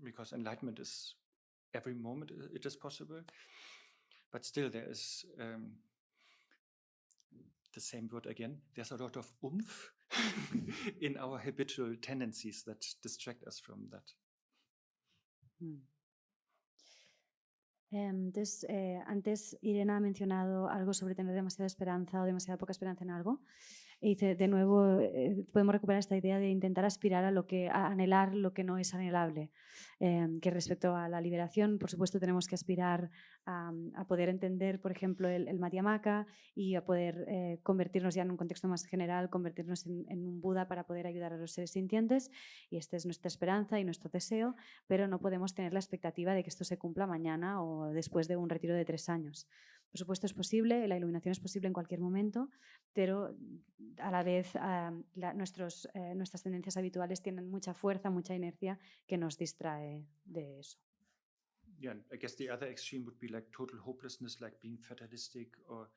because enlightenment is every moment it is possible. But still, there is the same word again. There's a lot of oomph in our habitual tendencies that distract us from that. Entonces, antes Irena ha mencionado algo sobre tener demasiada esperanza o demasiada poca esperanza en algo. Y dice, de nuevo, podemos recuperar esta idea de intentar aspirar a anhelar lo que no es anhelable. Que respecto a la liberación, por supuesto, tenemos que aspirar a poder entender, por ejemplo, el Madhyamaka y a poder convertirnos ya en un contexto más general, convertirnos en un Buda para poder ayudar a los seres sintientes. Y esta es nuestra esperanza y nuestro deseo, pero no podemos tener la expectativa de que esto se cumpla mañana o después de un retiro de 3 años. Por supuesto es posible, la iluminación es posible en cualquier momento, pero a la vez nuestras tendencias habituales tienen mucha fuerza, mucha inercia que nos distrae de eso. Yeah, I guess the other extreme would be like total hopelessness, like being fatalistic or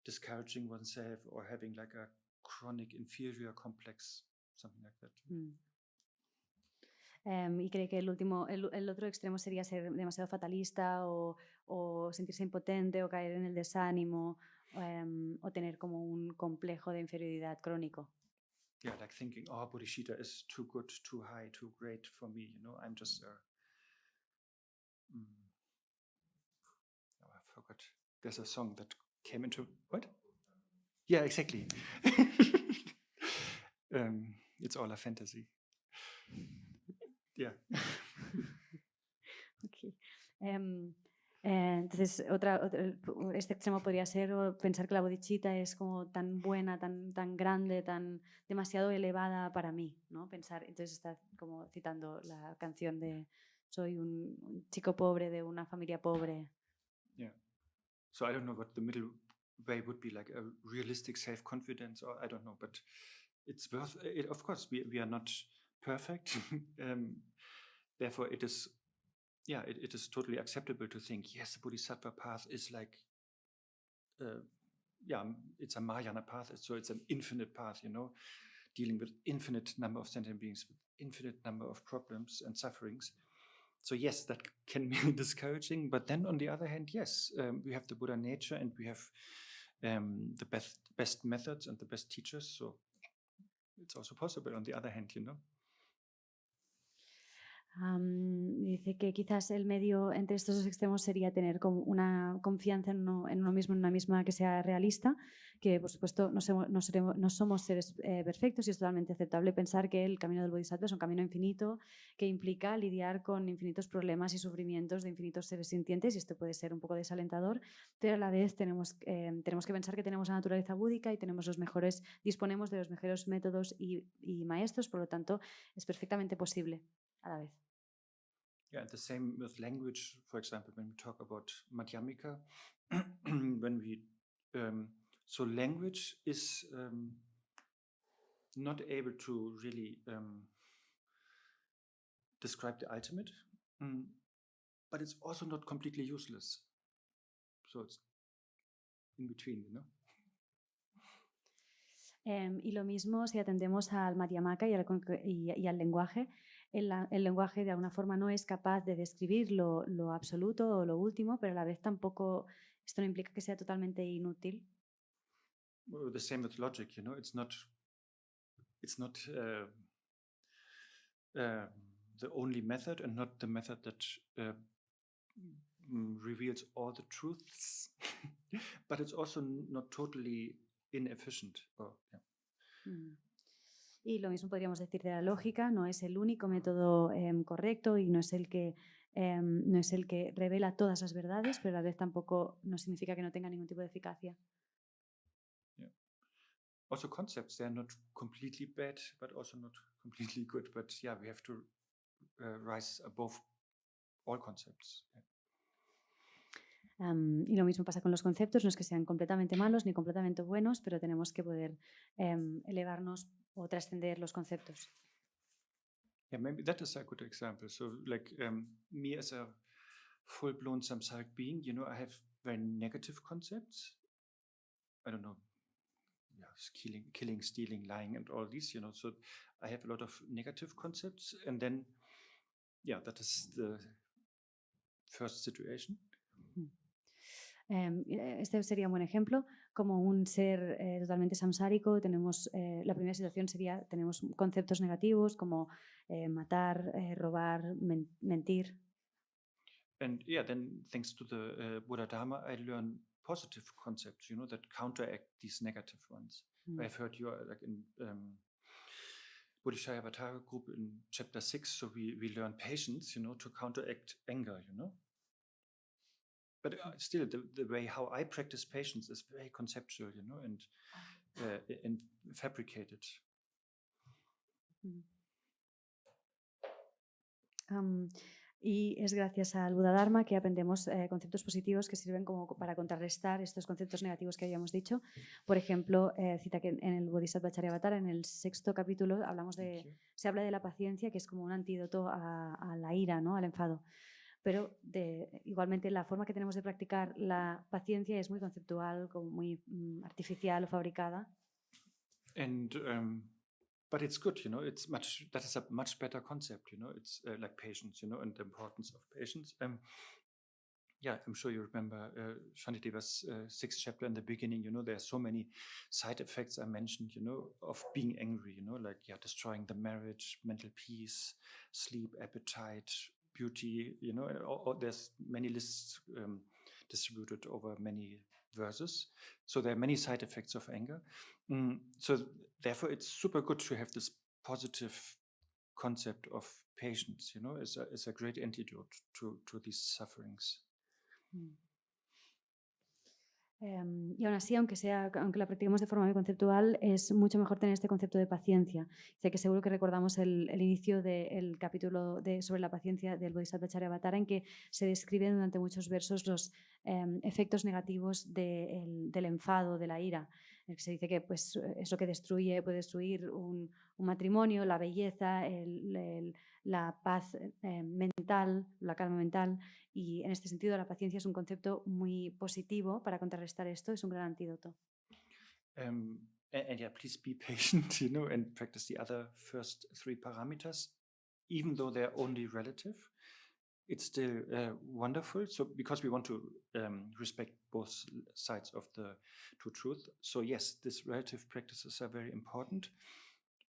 discouraging oneself or having like a chronic inferior complex, something like that. Y cree que el otro extremo sería ser demasiado fatalista o sentirse impotente o caer en el desánimo o tener como un complejo de inferioridad crónico. Yeah, like thinking, oh, bodhichitta is too good, too high, too great for me. You know, I'm just oh, I forgot. There's a song that came into what? Yeah, exactly. It's all a fantasy. Yeah. Okay. Entonces, este extremo podría ser pensar que la bodhichitta es como tan buena, tan grande, tan demasiado elevada para mí, ¿no? Pensar, entonces está como citando la canción de soy un chico pobre de una familia pobre. Yeah. So I don't know what the middle way would be, like a realistic self-confidence, or I don't know, but it's worth it. Of course, we are not perfect. Therefore, it is, yeah, it is totally acceptable to think, yes, the Bodhisattva path is like, yeah, it's a Mahayana path, so it's an infinite path, you know, dealing with infinite number of sentient beings, with infinite number of problems and sufferings. So yes, that can be discouraging, but then on the other hand, yes, we have the Buddha nature and we have the best methods and the best teachers, so it's also possible on the other hand, you know. Dice que quizás el medio entre estos dos extremos sería tener como una confianza en uno mismo, en una misma que sea realista, que por supuesto no somos seres perfectos y es totalmente aceptable pensar que el camino del Bodhisattva es un camino infinito que implica lidiar con infinitos problemas y sufrimientos de infinitos seres sintientes y esto puede ser un poco desalentador, pero a la vez tenemos que pensar que tenemos la naturaleza búdica y disponemos de los mejores métodos y maestros, por lo tanto es perfectamente posible a la vez. Yeah, and the same with language. For example, when we talk about Madhyamika, when we so language is not able to really describe the ultimate, but it's also not completely useless. So it's in between, you know. Y lo mismo si atendemos al Madhyamaka y al lenguaje. El lenguaje de alguna forma no es capaz de describir lo absoluto o lo último, pero a la vez tampoco, esto no implica que sea totalmente inútil. Well, the same with logic, you know, it's not the only method and not the method that reveals all the truths, but it's also not totally inefficient. Y lo mismo podríamos decir de la lógica, no es el único método correcto y no es el que revela todas las verdades, pero a la vez tampoco no significa que no tenga ningún tipo de eficacia. Yeah. Also concepts, they are not completely bad, but also not completely good. But yeah, we have to rise above all concepts. Y lo mismo pasa con los conceptos, no es que sean completamente malos ni completamente buenos, pero tenemos que poder elevarnos o trascender los conceptos. Yeah, maybe that is a good example. So like me as a full-blown samsaric being, you know, I have very negative concepts. I don't know. Yeah, killing, stealing, lying, and all these, so I have a lot of negative concepts, and then, that is the first situation. Este sería un buen ejemplo, como un ser totalmente samsárico. Tenemos, la primera situación sería, tenemos conceptos negativos como matar, robar, mentir. And then thanks to the Buddha Dharma, I learn positive concepts, that counteract these negative ones. I've heard you like in Bodhicharyavatar group in chapter 6, so we learn patience, to counteract anger, But still, the way how I practice patience is very conceptual, and fabricated. Y es gracias al Buddha Dharma que aprendemos conceptos positivos que sirven como para contrarrestar estos conceptos negativos que habíamos dicho. Por ejemplo, cita que en el Bodhisattva Charyavatara, en el 6º capítulo, se habla de la paciencia, que es como un antídoto a la ira, ¿no? Al enfado. Pero igualmente la forma que tenemos de practicar la paciencia es muy conceptual, como muy artificial o fabricada. But it's good, that is a much better concept, it's like patience, and the importance of patience. I'm sure you remember Shantideva's 6th chapter in the beginning, there are so many side effects I mentioned, of being angry, like destroying the marriage, mental peace, sleep, appetite, beauty, there's many lists distributed over many verses. So there are many side effects of anger. So therefore, it's super good to have this positive concept of patience, it's a great antidote to these sufferings. Y aún así, aunque la practiquemos de forma muy conceptual, es mucho mejor tener este concepto de paciencia. Sé que seguro que recordamos el inicio del capítulo sobre la paciencia del Bodhisattva Charyavatara, en que se describen durante muchos versos los efectos negativos del enfado, de la ira. En el que se dice que pues, es lo que puede destruir un matrimonio, la belleza, la paz mental, la calma mental. Y en este sentido la paciencia es un concepto muy positivo para contrarrestar esto, es un gran antídoto. And please be patient, and practice the other first 3 paramitas, even though they're only relative. It's still wonderful. So because we want to respect both sides of the two truth. So yes, these relative practices are very important,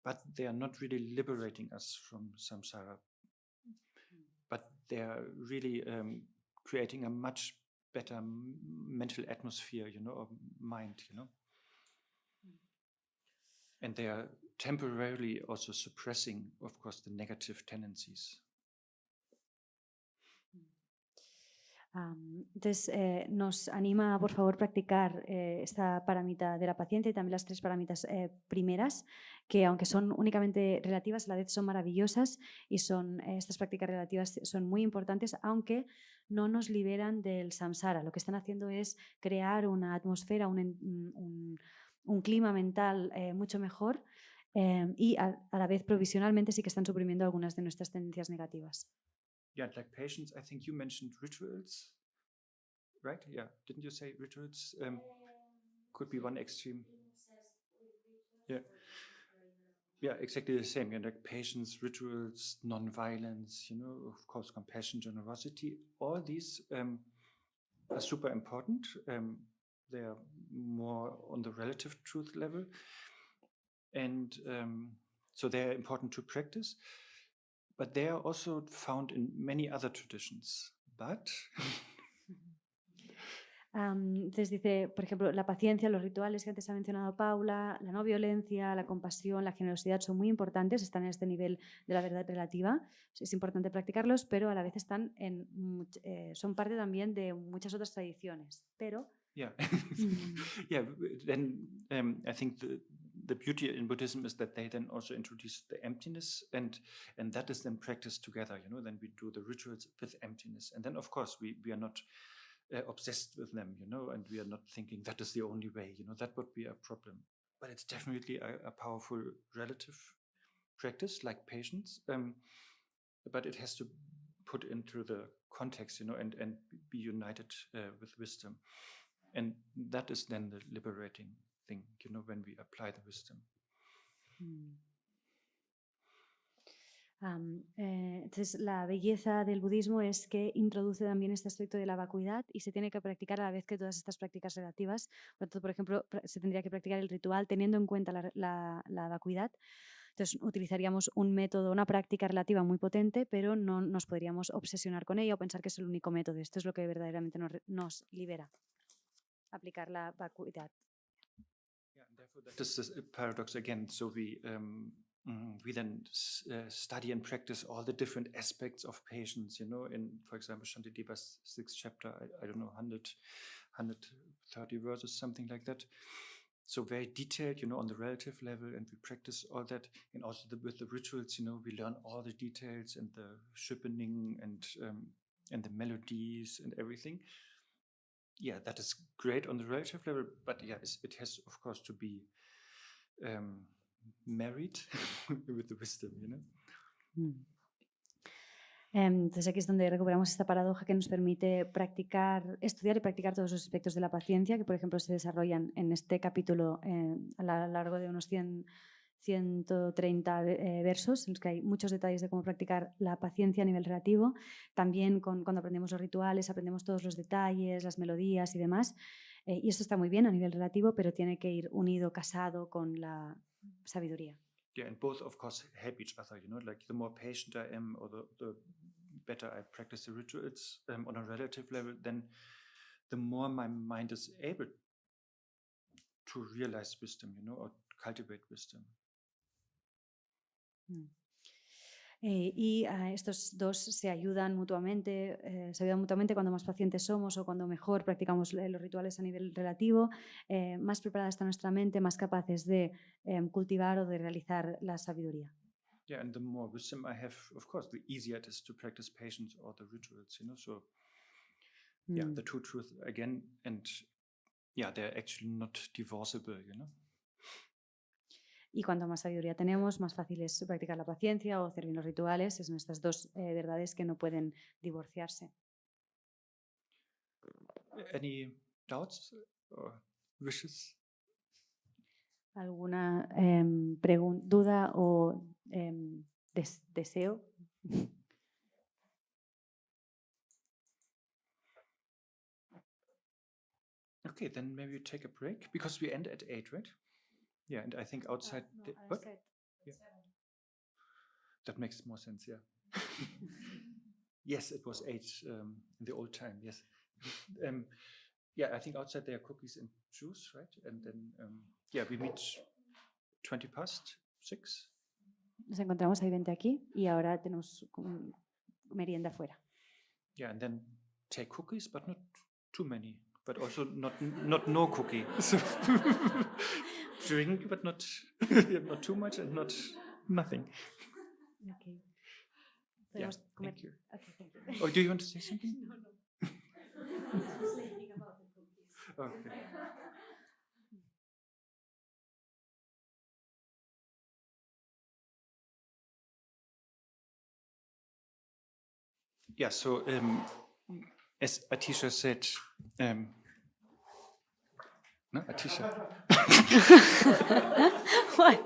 but they are not really liberating us from samsara. But they are really creating a much better mental atmosphere, of mind, And they are temporarily also suppressing, of course, the negative tendencies. Entonces nos anima, por favor, practicar esta paramita de la paciencia y también las 3 paramitas primeras, que aunque son únicamente relativas, a la vez son maravillosas y estas prácticas relativas son muy importantes, aunque no nos liberan del samsara. Lo que están haciendo es crear una atmósfera, un clima mental mucho mejor y a la vez provisionalmente sí que están suprimiendo algunas de nuestras tendencias negativas. Yeah, like patience, I think you mentioned rituals, right? Yeah, didn't you say rituals could be one extreme? Yeah, exactly the same. Like patience, rituals, non-violence, of course, compassion, generosity. All these are super important. They are more on the relative truth level, and so they are important to practice. But they are also found in many other traditions. But entonces dice, por ejemplo, la paciencia, los rituales que antes ha mencionado Paula, la no violencia, la compasión, la generosidad son muy importantes, están en este nivel de la verdad relativa. Es importante practicarlos, pero a la vez son parte también de muchas otras tradiciones. Pero then I think the beauty in Buddhism is that they then also introduce the emptiness, and that is then practiced together. Then we do the rituals with emptiness, and then of course we are not obsessed with them, and we are not thinking that is the only way. That would be a problem. But it's definitely a powerful relative practice, like patience. But it has to put into the context, and be united with wisdom. And that is then the liberating thing, when we apply the wisdom. Entonces, la belleza del budismo es que introduce también este aspecto de la vacuidad y se tiene que practicar a la vez que todas estas prácticas relativas. Por ejemplo, se tendría que practicar el ritual teniendo en cuenta la vacuidad. Entonces, utilizaríamos un método, una práctica relativa muy potente, pero no nos podríamos obsesionar con ella o pensar que es el único método. Esto es lo que verdaderamente nos libera, aplicar la vacuidad. Yeah, and therefore that is a paradox again. So we then study and practice all the different aspects of patience, in, for example, Shantideva's 6th chapter, I don't know, 130 verses, something like that. So very detailed, on the relative level, and we practice all that. And also with the rituals, we learn all the details and the sharpening and the melodies and everything. Yeah, that is great on the relative level, but yeah, it has, of course, to be married with the wisdom, Entonces aquí es donde recuperamos esta paradoja que nos permite estudiar y practicar todos los aspectos de la paciencia que, por ejemplo, se desarrollan en este capítulo a lo largo de unos 130 versos, en los que hay muchos detalles de cómo practicar la paciencia a nivel relativo. También cuando aprendemos los rituales, aprendemos todos los detalles, las melodías y demás. Y esto está muy bien a nivel relativo, pero tiene que ir unido, casado con la sabiduría. Yeah, and both, of course, help each other, like the more patient I am or the better I practice the rituals on a relative level, then the more my mind is able to realize wisdom, or cultivate wisdom. Y estos dos se ayudan mutuamente cuando más pacientes somos o cuando mejor practicamos los rituales a nivel relativo, más preparada está nuestra mente, más capaces de cultivar o de realizar la sabiduría. Yeah, and the more wisdom I have, of course, the easier it is to practice patience or the rituals, So, yeah, the two truths again, and yeah, they're actually not divorceable, Y cuanto más sabiduría tenemos, más fácil es practicar la paciencia o hacer bien los rituales. Son estas dos verdades que no pueden divorciarse. Any doubts or wishes? ¿Alguna duda o deseo? Okay, then maybe we take a break because we end at 8, right? Yeah, and I think outside. What? Yeah. That makes more sense. Yeah. Yes, it was 8 in the old time. Yes. Yeah, I think outside there are cookies and juice, right? And then yeah, we meet 6:20. Nos encontramos ahí 20 aquí y ahora tenemos merienda afuera. Yeah, and then take cookies, but not too many. But also not no cookie. So drink, but not too much and not nothing. Okay. Yeah, thank you. Okay, thank you. Oh, do you want to say something? No. I was thinking about the cookies. Okay. Yeah, so as Atisha said, no, Atisha. What?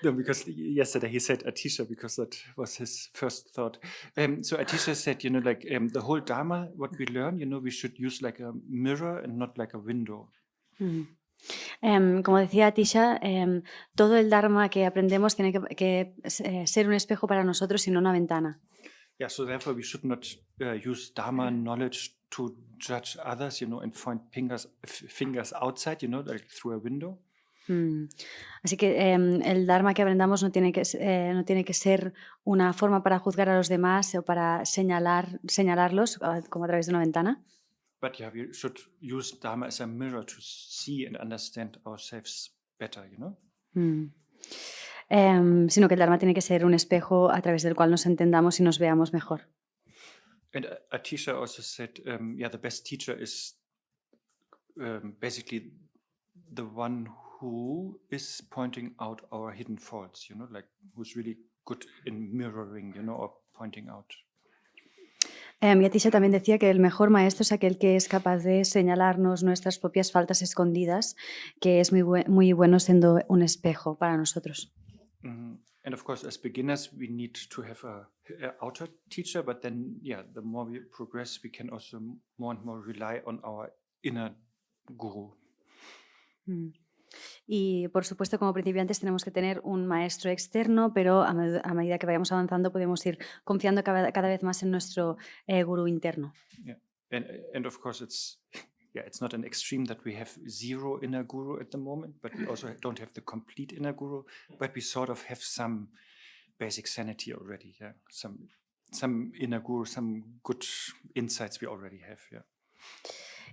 No, because yesterday he said Atisha because that was his first thought. So Atisha said, the whole Dharma, what we learn, we should use like a mirror and not like a window. Como decía Atisha, todo el Dharma que aprendemos tiene que ser un espejo para nosotros y no una ventana. Yeah, so therefore we should not use Dharma knowledge to judge others, and point fingers outside, like through a window. Así que el Dharma que aprendamos no tiene que ser una forma para juzgar a los demás o para señalarlos como a través de una ventana. But yeah, we should use Dharma as a mirror to see and understand ourselves better, Sino que el Dharma tiene que ser un espejo a través del cual nos entendamos y nos veamos mejor. And Atisha also said, the best teacher is basically the one who is pointing out our hidden faults, like who's really good in mirroring, or pointing out. Yatisha también decía que el mejor maestro es aquel que es capaz de señalarnos nuestras propias faltas escondidas, que es muy bueno siendo un espejo para nosotros. And of course, as beginners, we need to have a outer teacher, but then, yeah, the more we progress, we can also more and more rely on our inner guru. Y por supuesto, como principiantes tenemos que tener un maestro externo, pero a medida que vayamos avanzando podemos ir confiando cada vez más en nuestro gurú interno. Yeah. And of course, it's not an extreme that we have zero inner guru at the moment, but we also don't have the complete inner guru, but we sort of have some basic sanity already. Yeah, some inner guru, some good insights we already have. Yeah.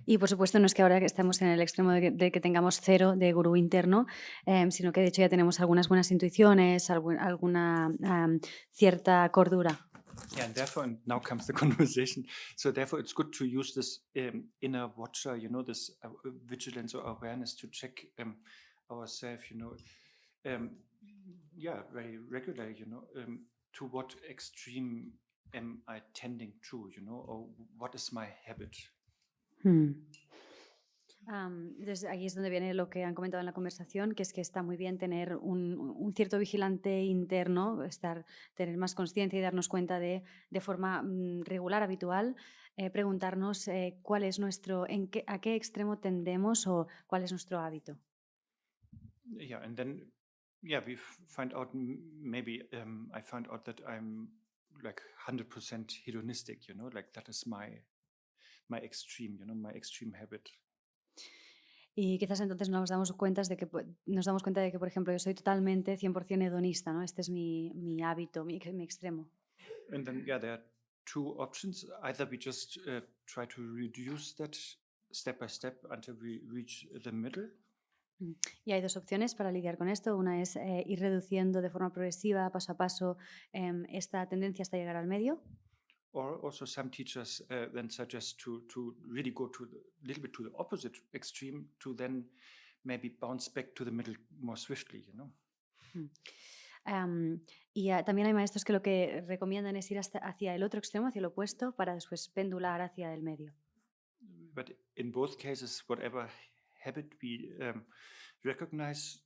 Y por supuesto no es que ahora que estamos en el extremo de que tengamos cero de gurú interno, sino que de hecho ya tenemos algunas buenas intuiciones, alguna cierta cordura. Yeah, and therefore, and now comes the conversation. So therefore, it's good to use this inner watcher, this vigilance or awareness to check ourselves, very regularly, to what extreme am I tending to, or what is my habit? Entonces aquí es donde viene lo que han comentado en la conversación, que es que está muy bien tener un cierto vigilante interno, tener más conciencia y darnos cuenta de forma regular, habitual, preguntarnos cuál es a qué extremo tendemos o cuál es nuestro hábito. Yeah, and then we find out maybe I found out that I'm like 100% hedonistic, like that is my extreme, my extreme habit. Y quizás entonces nos damos cuenta de que, por ejemplo, yo soy totalmente 100% hedonista, ¿no? Este es mi hábito, mi extremo. And then, there are two options. Either we just try to reduce that step by step until we reach the middle. Y hay dos opciones para lidiar con esto. Una es ir reduciendo de forma progresiva, paso a paso, esta tendencia hasta llegar al medio. Or also some teachers then suggest to really go little bit to the opposite extreme to then maybe bounce back to the middle more swiftly, Y también hay maestros que lo que recomiendan es ir hacia el otro extremo, hacia el opuesto, para después pendular hacia el medio. But in both cases, whatever habit we recognize,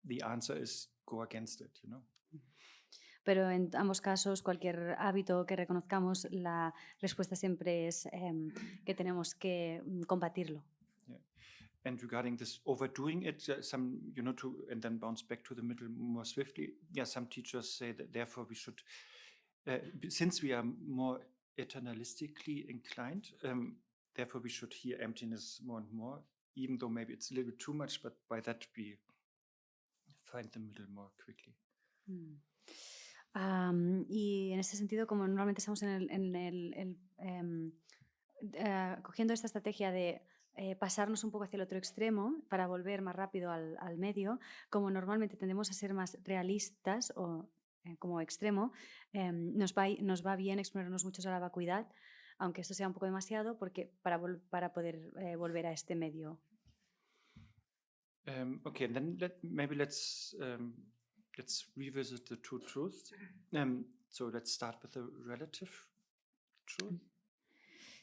the answer is go against it, Pero en ambos casos, cualquier hábito que reconozcamos, la respuesta siempre es que tenemos que combatirlo. Yeah. And regarding this overdoing it, some, and then bounce back to the middle more swiftly. Yeah, some teachers say that therefore we should, since we are more eternalistically inclined, therefore we should hear emptiness more and more, even though maybe it's a little bit too much, but by that we find the middle more quickly. Y en ese sentido, como normalmente estamos cogiendo esta estrategia de pasarnos un poco hacia el otro extremo para volver más rápido al medio, como normalmente tendemos a ser más realistas o como extremo, nos va bien exponernos mucho a la vacuidad, aunque esto sea un poco demasiado, porque para poder volver a este medio. Okay, then let's revisit the two truths. So let's start with the relative truth.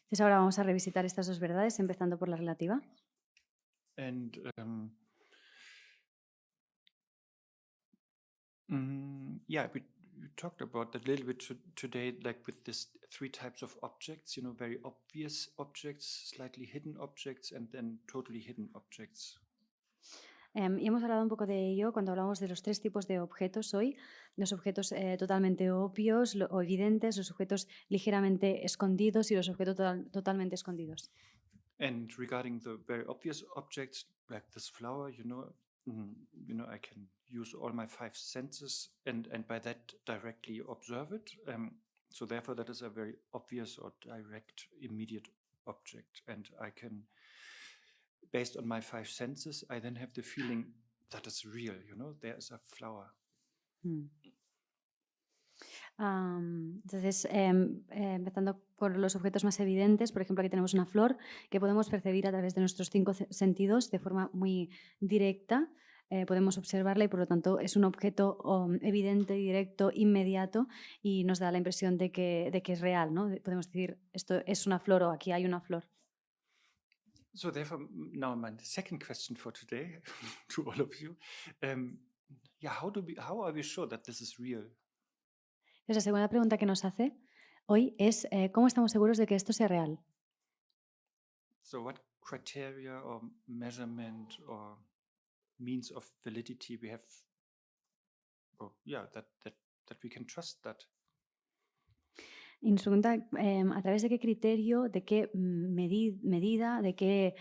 Entonces ahora vamos a revisitar estas dos verdades, empezando por la relativa. And we talked about that a little bit today, like with this three types of objects, very obvious objects, slightly hidden objects, and then totally hidden objects. Y hemos hablado un poco de ello cuando hablamos de los tres tipos de objetos hoy, los objetos totalmente obvios o evidentes, los objetos ligeramente escondidos y los objetos totalmente escondidos. And regarding the very obvious objects, like this flower, I can use all my five senses and by that directly observe it. So therefore that is a very obvious or direct, immediate object. And I can, based on my five senses, I then have the feeling that is real, there is a flower. Entonces, empezando por los objetos más evidentes, por ejemplo, aquí tenemos una flor que podemos percibir a través de nuestros cinco sentidos de forma muy directa. podemos observarla y por lo tanto es un objeto evidente, directo, inmediato y nos da la impresión de que es real, ¿no? Podemos decir, esto es una flor o aquí hay una flor. So therefore, now my second question for today to all of you. How are we sure that this is real? Entonces, la segunda pregunta que nos hace hoy es ¿cómo estamos seguros de que esto sea real? So what criteria or measurement or means of validity we have, that we can trust that? Y nos pregunta a través de qué criterio, de qué medida, qué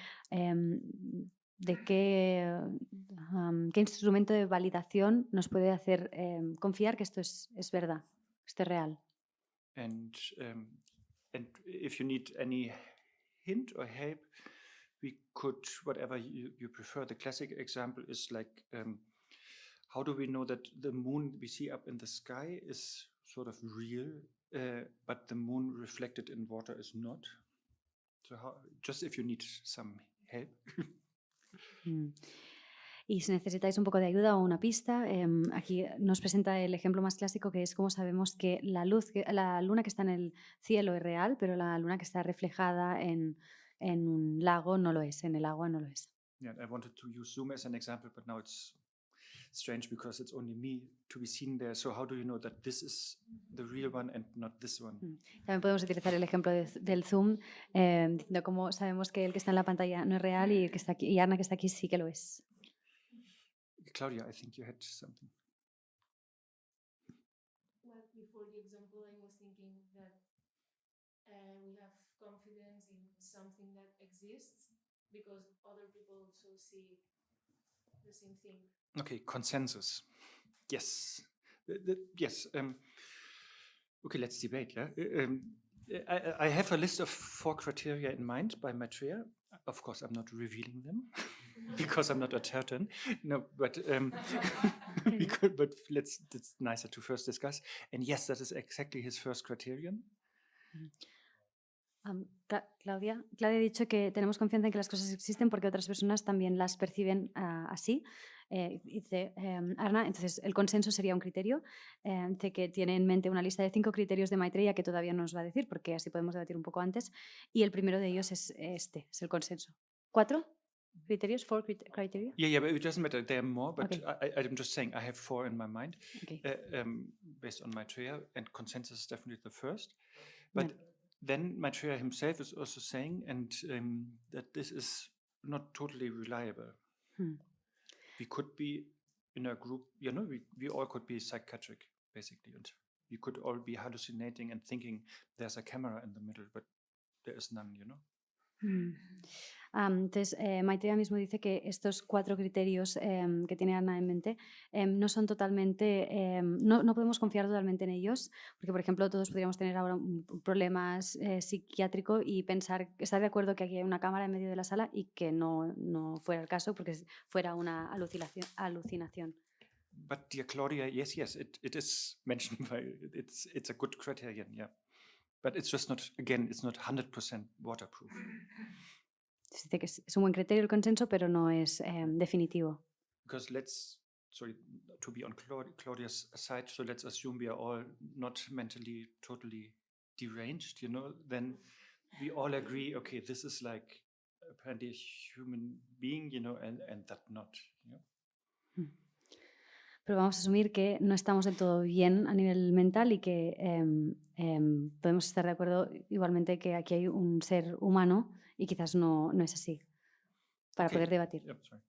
instrumento de validación nos puede hacer confiar que esto es verdad, esto es real. And if you need any hint or help, we could, whatever you prefer, the classic example is like, how do we know that the moon we see up in the sky is sort of real, but the moon reflected in water is not? So just if you need some help. Y si necesitáis un poco de ayuda o una pista, aquí nos presenta el ejemplo más clásico, que es cómo sabemos que la luna que está en el cielo es real, pero la luna que está reflejada en un lago no lo es, en el agua no lo es. Yeah, I wanted to use Zoom as an example, but now it's strange because it's only me to be seen there. So how do you know that this is the real one and not this one? También podemos utilizar el ejemplo del Zoom, diciendo cómo sabemos que el que está en la pantalla no es real y el que está aquí, y Arne que está aquí sí que lo es. Claudia, I think you had something. Well, before the example, I was thinking that we have confidence in something that exists because other people also see the same thing. Okay, consensus. Yes. Yes. Okay, let's debate. Yeah. I have a list of 4 criteria in mind by Maitreya. Of course, I'm not revealing them because I'm not a Tibetan. No, but it's nicer to first discuss. And yes, that is exactly his first criterion. Claudia ha dicho que tenemos confianza en que las cosas existen porque otras personas también las perciben así. Dice Arne, entonces el consenso sería un criterio. Dice que tiene en mente una lista de 5 criterios de Maitreya que todavía nos va a decir, porque así podemos debatir un poco antes. Y el primero de ellos es es el consenso. 4 criterios, 4 criteria. Yeah, but it doesn't matter. There are more, but Okay. I'm just saying I have 4 in my mind, Okay. based on Maitreya, and consensus is definitely the first. But then Maitreya himself is also saying, and that this is not totally reliable. We could be in a group, we all could be psychiatric, basically, and we could all be hallucinating and thinking there's a camera in the middle, but there is none, Entonces, Maitreya mismo dice que estos 4 criterios que tiene Arne en mente no son totalmente, no podemos confiar totalmente en ellos, porque, por ejemplo, todos podríamos tener ahora un problema psiquiátrico y estar de acuerdo que aquí hay una cámara en medio de la sala y que no fuera el caso, porque fuera una alucinación. But dear Claudia, yes, it is mentioned by it's a good criterion, yeah. But it's just not, again, it's not 100% waterproof. Dice que es un buen criterio el consenso, pero no es definitivo. Because to be on Claudia's side, so let's assume we are all not mentally totally deranged, then we all agree, okay, this is like apparently a human being, and that not, Pero vamos a asumir que no estamos del todo bien a nivel mental y que podemos estar de acuerdo igualmente que aquí hay un ser humano y quizás no es así, para poder debatir. Sorry.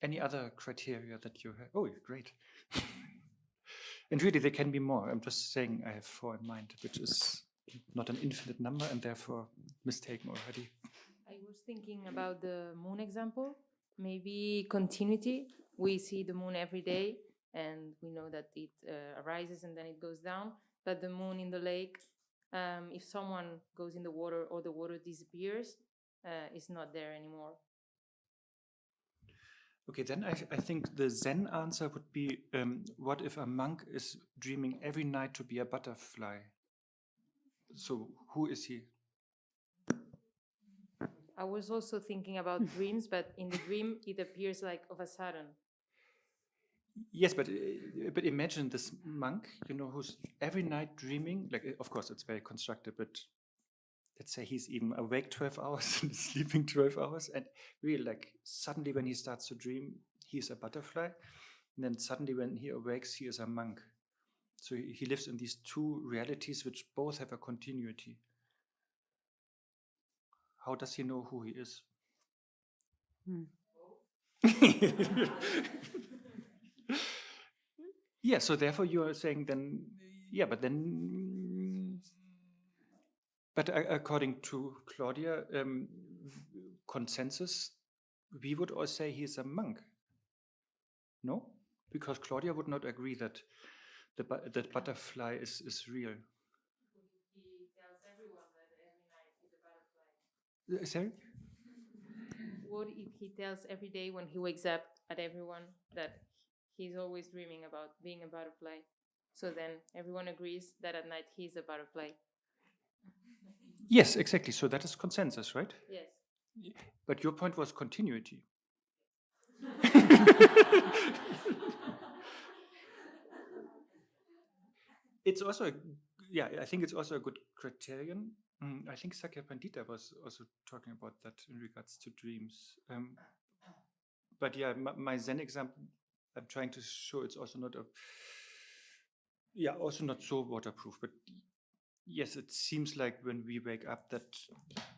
Any other criteria that you have? Oh, great. And really, there can be more. I'm just saying I have 4 in mind, which is not an infinite number and therefore mistaken already. I was thinking about the moon example. Maybe continuity. We see the moon every day and we know that it arises and then it goes down. But the moon in the lake, if someone goes in the water or the water disappears, it's not there anymore. Okay, then I think the Zen answer would be, what if a monk is dreaming every night to be a butterfly? So who is he? I was also thinking about dreams, but in the dream it appears like of a sudden. Yes, but imagine this monk, who's every night dreaming. Like, of course, it's very constructed, but let's say he's even awake 12 hours and sleeping 12 hours, and really, like, suddenly when he starts to dream, he's a butterfly, and then suddenly when he awakes, he is a monk. So he lives in these two realities, which both have a continuity. How does he know who he is? Yeah, so therefore you are saying then, but according to Claudia, consensus, we would all say he's a monk. No? Because Claudia would not agree that that butterfly is real. He tells everyone that every night he's a butterfly. Sorry? What if he tells every day when he wakes up at everyone that he's always dreaming about being a butterfly? So then everyone agrees that at night he's a butterfly. Yes, exactly. So that is consensus, right? Yes. But your point was continuity. It's also, I think it's also a good criterion. I think Sakya Pandita was also talking about that in regards to dreams. But yeah, my Zen example, I'm trying to show it's also not also not so waterproof. But yes, it seems like when we wake up that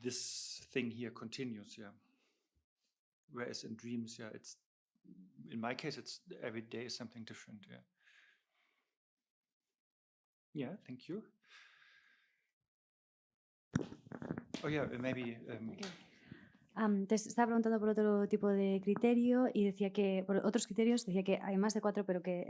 this thing here continues. Yeah. Whereas in dreams, it's, in my case, it's every day is something different. Yeah. Yeah, thank you. Oh yeah, maybe. Entonces estaba preguntando por otro tipo de criterio y decía que, por otros criterios, decía que hay más de 4, pero que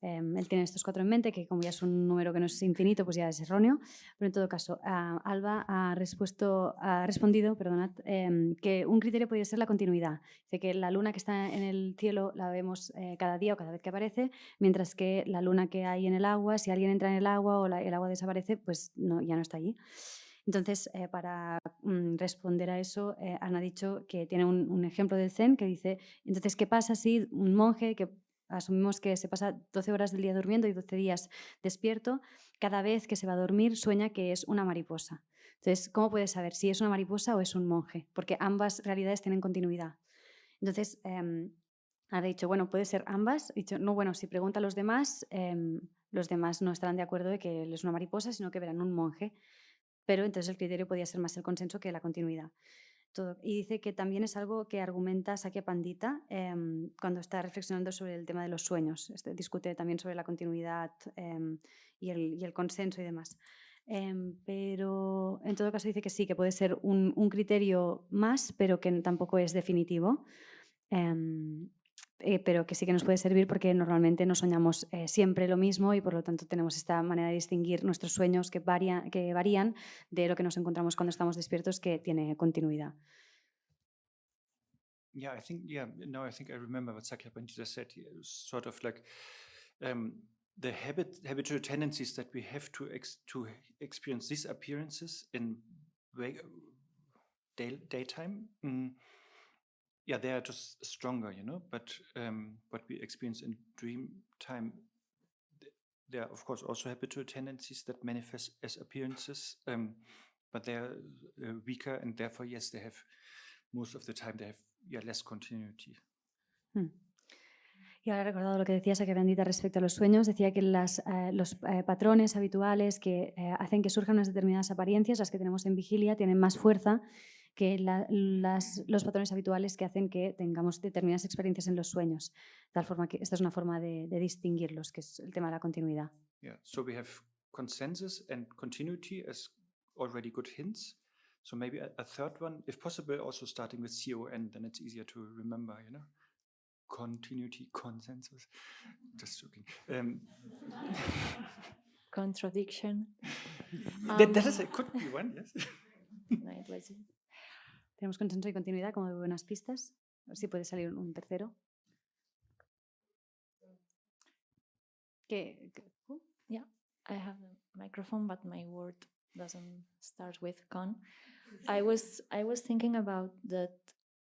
él tiene estos 4 en mente, que como ya es un número que no es infinito, pues ya es erróneo. Pero en todo caso, Alba ha respondido, que un criterio podría ser la continuidad. Dice que la luna que está en el cielo la vemos cada día o cada vez que aparece, mientras que la luna que hay en el agua, si alguien entra en el agua o el agua desaparece, pues ya no está allí. Entonces, para responder a eso, Arne ha dicho que tiene un ejemplo del Zen que dice, entonces, ¿qué pasa si un monje que asumimos que se pasa 12 horas del día durmiendo y 12 días despierto, cada vez que se va a dormir sueña que es una mariposa? Entonces, ¿cómo puede saber si es una mariposa o es un monje? Porque ambas realidades tienen continuidad. Entonces, ha dicho, bueno, puede ser ambas. Ha dicho, no, bueno, si pregunta a los demás no estarán de acuerdo de que él es una mariposa, sino que verán un monje. Pero entonces el criterio podía ser más el consenso que la continuidad. Y dice que también es algo que argumenta Sakya Pandita cuando está reflexionando sobre el tema de los sueños. Discute también sobre la continuidad y el consenso y demás. Pero en todo caso dice que sí, que puede ser un criterio más, pero que tampoco es definitivo. Pero que sí que nos puede servir porque normalmente no soñamos siempre lo mismo y por lo tanto tenemos esta manera de distinguir nuestros sueños que varían de lo que nos encontramos cuando estamos despiertos, que tiene continuidad. Yeah, now I think I remember what Sakya Pandita said. It was sort of like the habitual tendencies that we have to experience these appearances in daytime. They are just stronger, but what we experience in dream time, there are of course also habitual tendencies that manifest as appearances, but they are weaker, and therefore, yes, they have, most of the time, they have less continuity. Y ahora he recordado lo que decía Sakya Pandita respecto a los sueños. Decía que los patrones habituales que hacen que surjan unas determinadas apariencias, las que tenemos en vigilia, tienen más fuerza que los patrones habituales que hacen que tengamos determinadas experiencias en los sueños. De tal forma que esta es una forma de distinguirlos, que es el tema de la continuidad. Yeah, so we have consensus and continuity as already good hints. So maybe a third one, if possible, also starting with CON, then it's easier to remember, Continuity, consensus. Just joking. Contradiction. Could be one, yes. No, it was it. Tenemos consenso y continuidad como de buenas pistas. A ver si puede salir un tercero. Yeah, I have a microphone, but my word doesn't start with con. I was thinking about that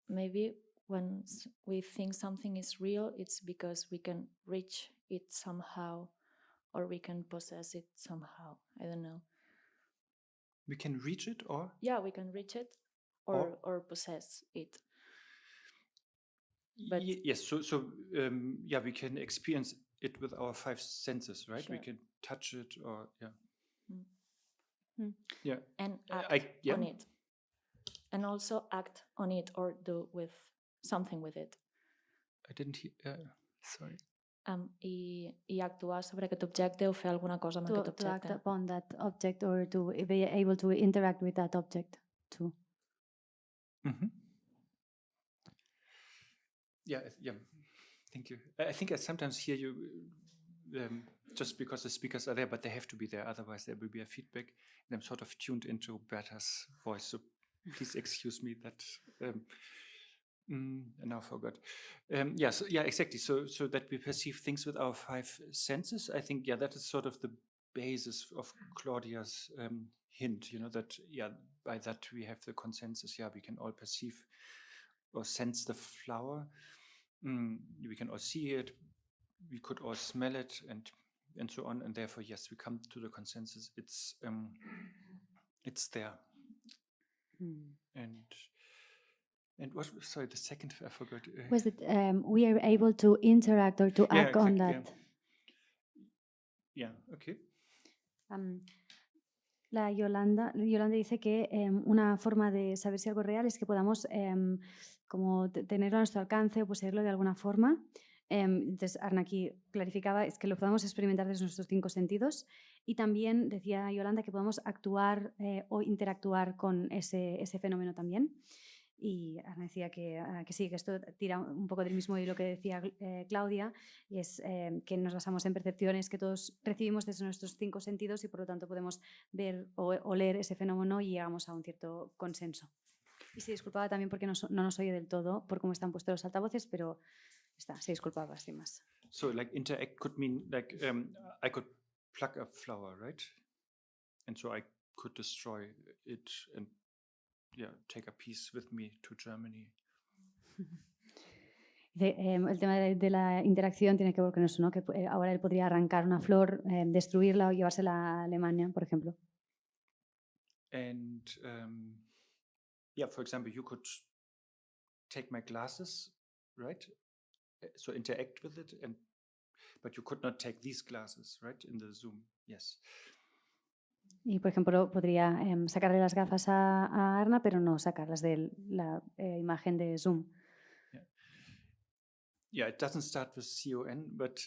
maybe when we think something is real, it's because we can reach it somehow, or we can possess it somehow. I don't know. We can reach it, or Yeah, we can reach it, or possess it. But yes, yeah, we can experience it with our five senses, right? We can touch it, or yeah, and act on it, and also act on it or do with something with it. I didn't hear. Sorry. I actuar sobre aquest objecte o fer alguna cosa amb aquest To act objecte. upon that object or to be able to interact with that object too. Mm-hmm. Yeah. Thank you. I think I sometimes hear you just because the speakers are there, but they have to be there. Otherwise, there will be a feedback. And I'm sort of tuned into Berta's voice, so please excuse me that. And now I forgot. Exactly. So that we perceive things with our five senses. I think that is sort of the basis of Claudia's hint. That by that we have the consensus. We can all perceive or sense the flower. We can all see it. We could all smell it, and so on. And therefore, yes, we come to the consensus. It's there. And what? Sorry, the second I forgot. Was it we are able to interact or to act on that? Yeah. Okay. La Yolanda dice que una forma de saber si algo es real es que podamos como tenerlo a nuestro alcance o poseerlo de alguna forma. Entonces Arne aquí clarificaba es que lo podamos experimentar desde nuestros 5 sentidos, y también decía Yolanda que podamos actuar o interactuar con ese fenómeno también. Y Arne decía que sí, que esto tira un poco del mismo hilo que decía Claudia, y es que nos basamos en percepciones que todos recibimos desde nuestros 5 sentidos, y por lo tanto podemos ver o oler ese fenómeno y llegamos a un cierto consenso. Y se disculpaba también porque no nos oye del todo por cómo están puestos los altavoces, pero se disculpaba sin más. So like interact could mean like I could pluck a flower, right? And so I could destroy it and take a piece with me to Germany. El tema de la interacción tiene que ver con eso, ¿no? Que ahora él podría arrancar una flor, destruirla o llevársela a Alemania, por ejemplo. And for example, you could take my glasses, right? So interact with it, but you could not take these glasses, right? In the Zoom, yes. Y, por ejemplo, podría sacarle las gafas a Arne, pero no sacarlas de la imagen de Zoom. Yeah, it doesn't start with CON, but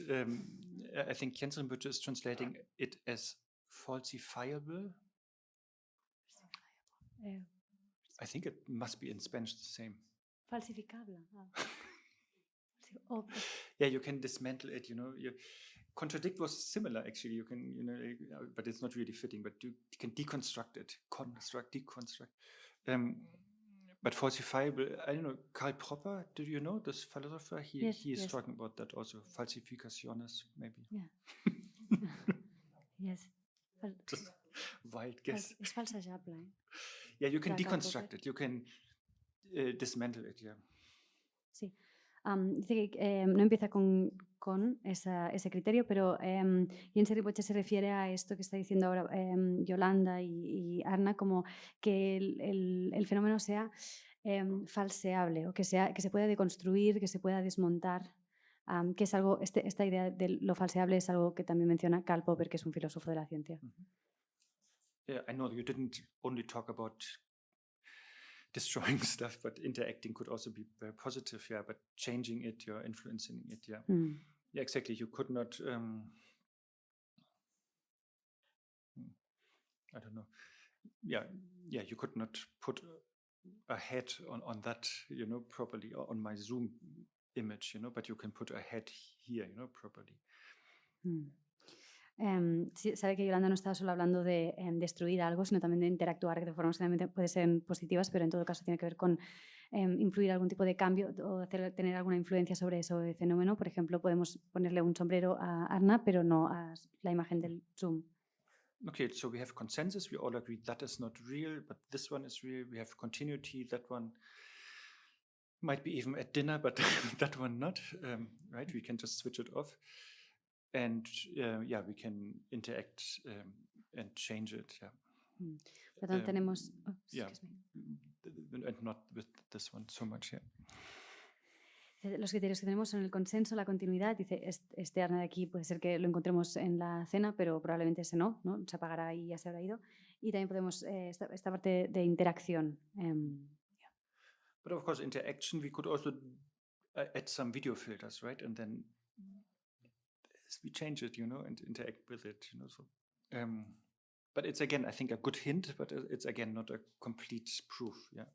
I think Jens Rinpoche is translating it as falsifiable. I think it must be in Spanish the same. Falsificable. Yeah, you can dismantle it, Contradict was similar, actually. You can, but it's not really fitting, but you can deconstruct it. Deconstruct. But falsifiable, I don't know, Karl Popper, do you know this philosopher? He is talking about that also. Falsificaciones, maybe. Yeah. Yes. Just wild guess. Es falsejable. Yeah, you can deconstruct it. You can dismantle it, Sí. Dice que no empieza con ese criterio, pero Jens Rinpoche se refiere a esto que está diciendo ahora Yolanda y Arne, como que el fenómeno sea falseable, o que se pueda deconstruir, que se pueda desmontar, que es algo, esta idea de lo falseable es algo que también menciona Karl Popper, que es un filósofo de la ciencia. Yeah, I know you didn't only talk about destroying stuff, but interacting could also be very positive, but changing it, influencing it, Yeah, exactly. You could not, I don't know. Yeah, you could not put a head on that, properly, or on my Zoom image, but you can put a head here, properly. Sí, sabe que Yolanda no estaba solo hablando de destruir algo, sino también de interactuar de formas que también pueden ser positivas, pero en todo caso tiene que ver con influir algún tipo de cambio o tener alguna influencia sobre ese fenómeno. Por ejemplo, podemos ponerle un sombrero a Arne, pero no a la imagen del Zoom. Okay, so we have consensus. We all agree that is not real, but this one is real. We have continuity. That one might be even at dinner, but that one not, right? We can just switch it off. And yeah, we can interact and change it. Yeah. Por tanto, tenemos... Oh, yeah, and not with this one so much. Yeah. Los criterios que tenemos son el consenso, la continuidad. Dice, este Arne de aquí puede ser que lo encontremos en la cena, pero probablemente ese no, se apagará y ya se habrá ido. Y también podemos, esta parte de interacción. Yeah. But of course, interaction, we could also add some video filters, right? And then we change it, and interact with it, So, but it's again, I think, a good hint, but it's again not a complete proof. Yeah.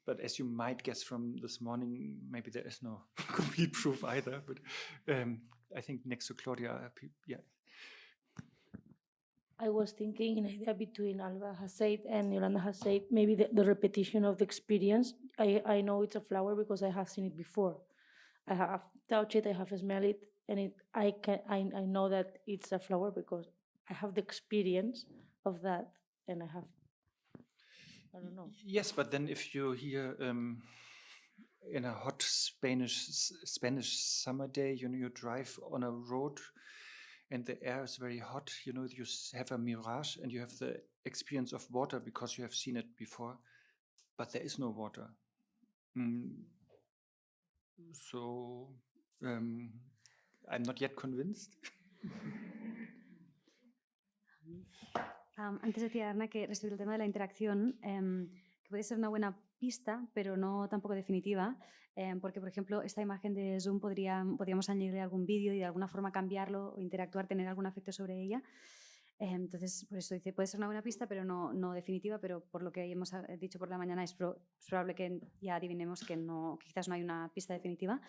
But as you might guess from this morning, maybe there is no complete proof either. But I think next to Claudia, yeah. I was thinking an idea between Alba has said and Yolanda has said, maybe the repetition of the experience. I know it's a flower because I have seen it before. I have touched it, I have smelled it, and I know that it's a flower because I have the experience of that, and I don't know. Yes, but then if you're here in a hot Spanish summer day, you drive on a road and the air is very hot, you have a mirage and you have the experience of water because you have seen it before, but there is no water. So I'm not yet convinced. Antes decía Arne que respecto al tema de la interacción, que puede ser una buena pista, pero no tampoco definitiva, porque, por ejemplo, esta imagen de Zoom podríamos añadirle algún vídeo y de alguna forma cambiarlo o interactuar, tener algún efecto sobre ella. Entonces, por eso dice, puede ser una buena pista, pero no definitiva, pero por lo que hemos dicho por la mañana es probable que ya adivinemos que quizás no hay una pista definitiva.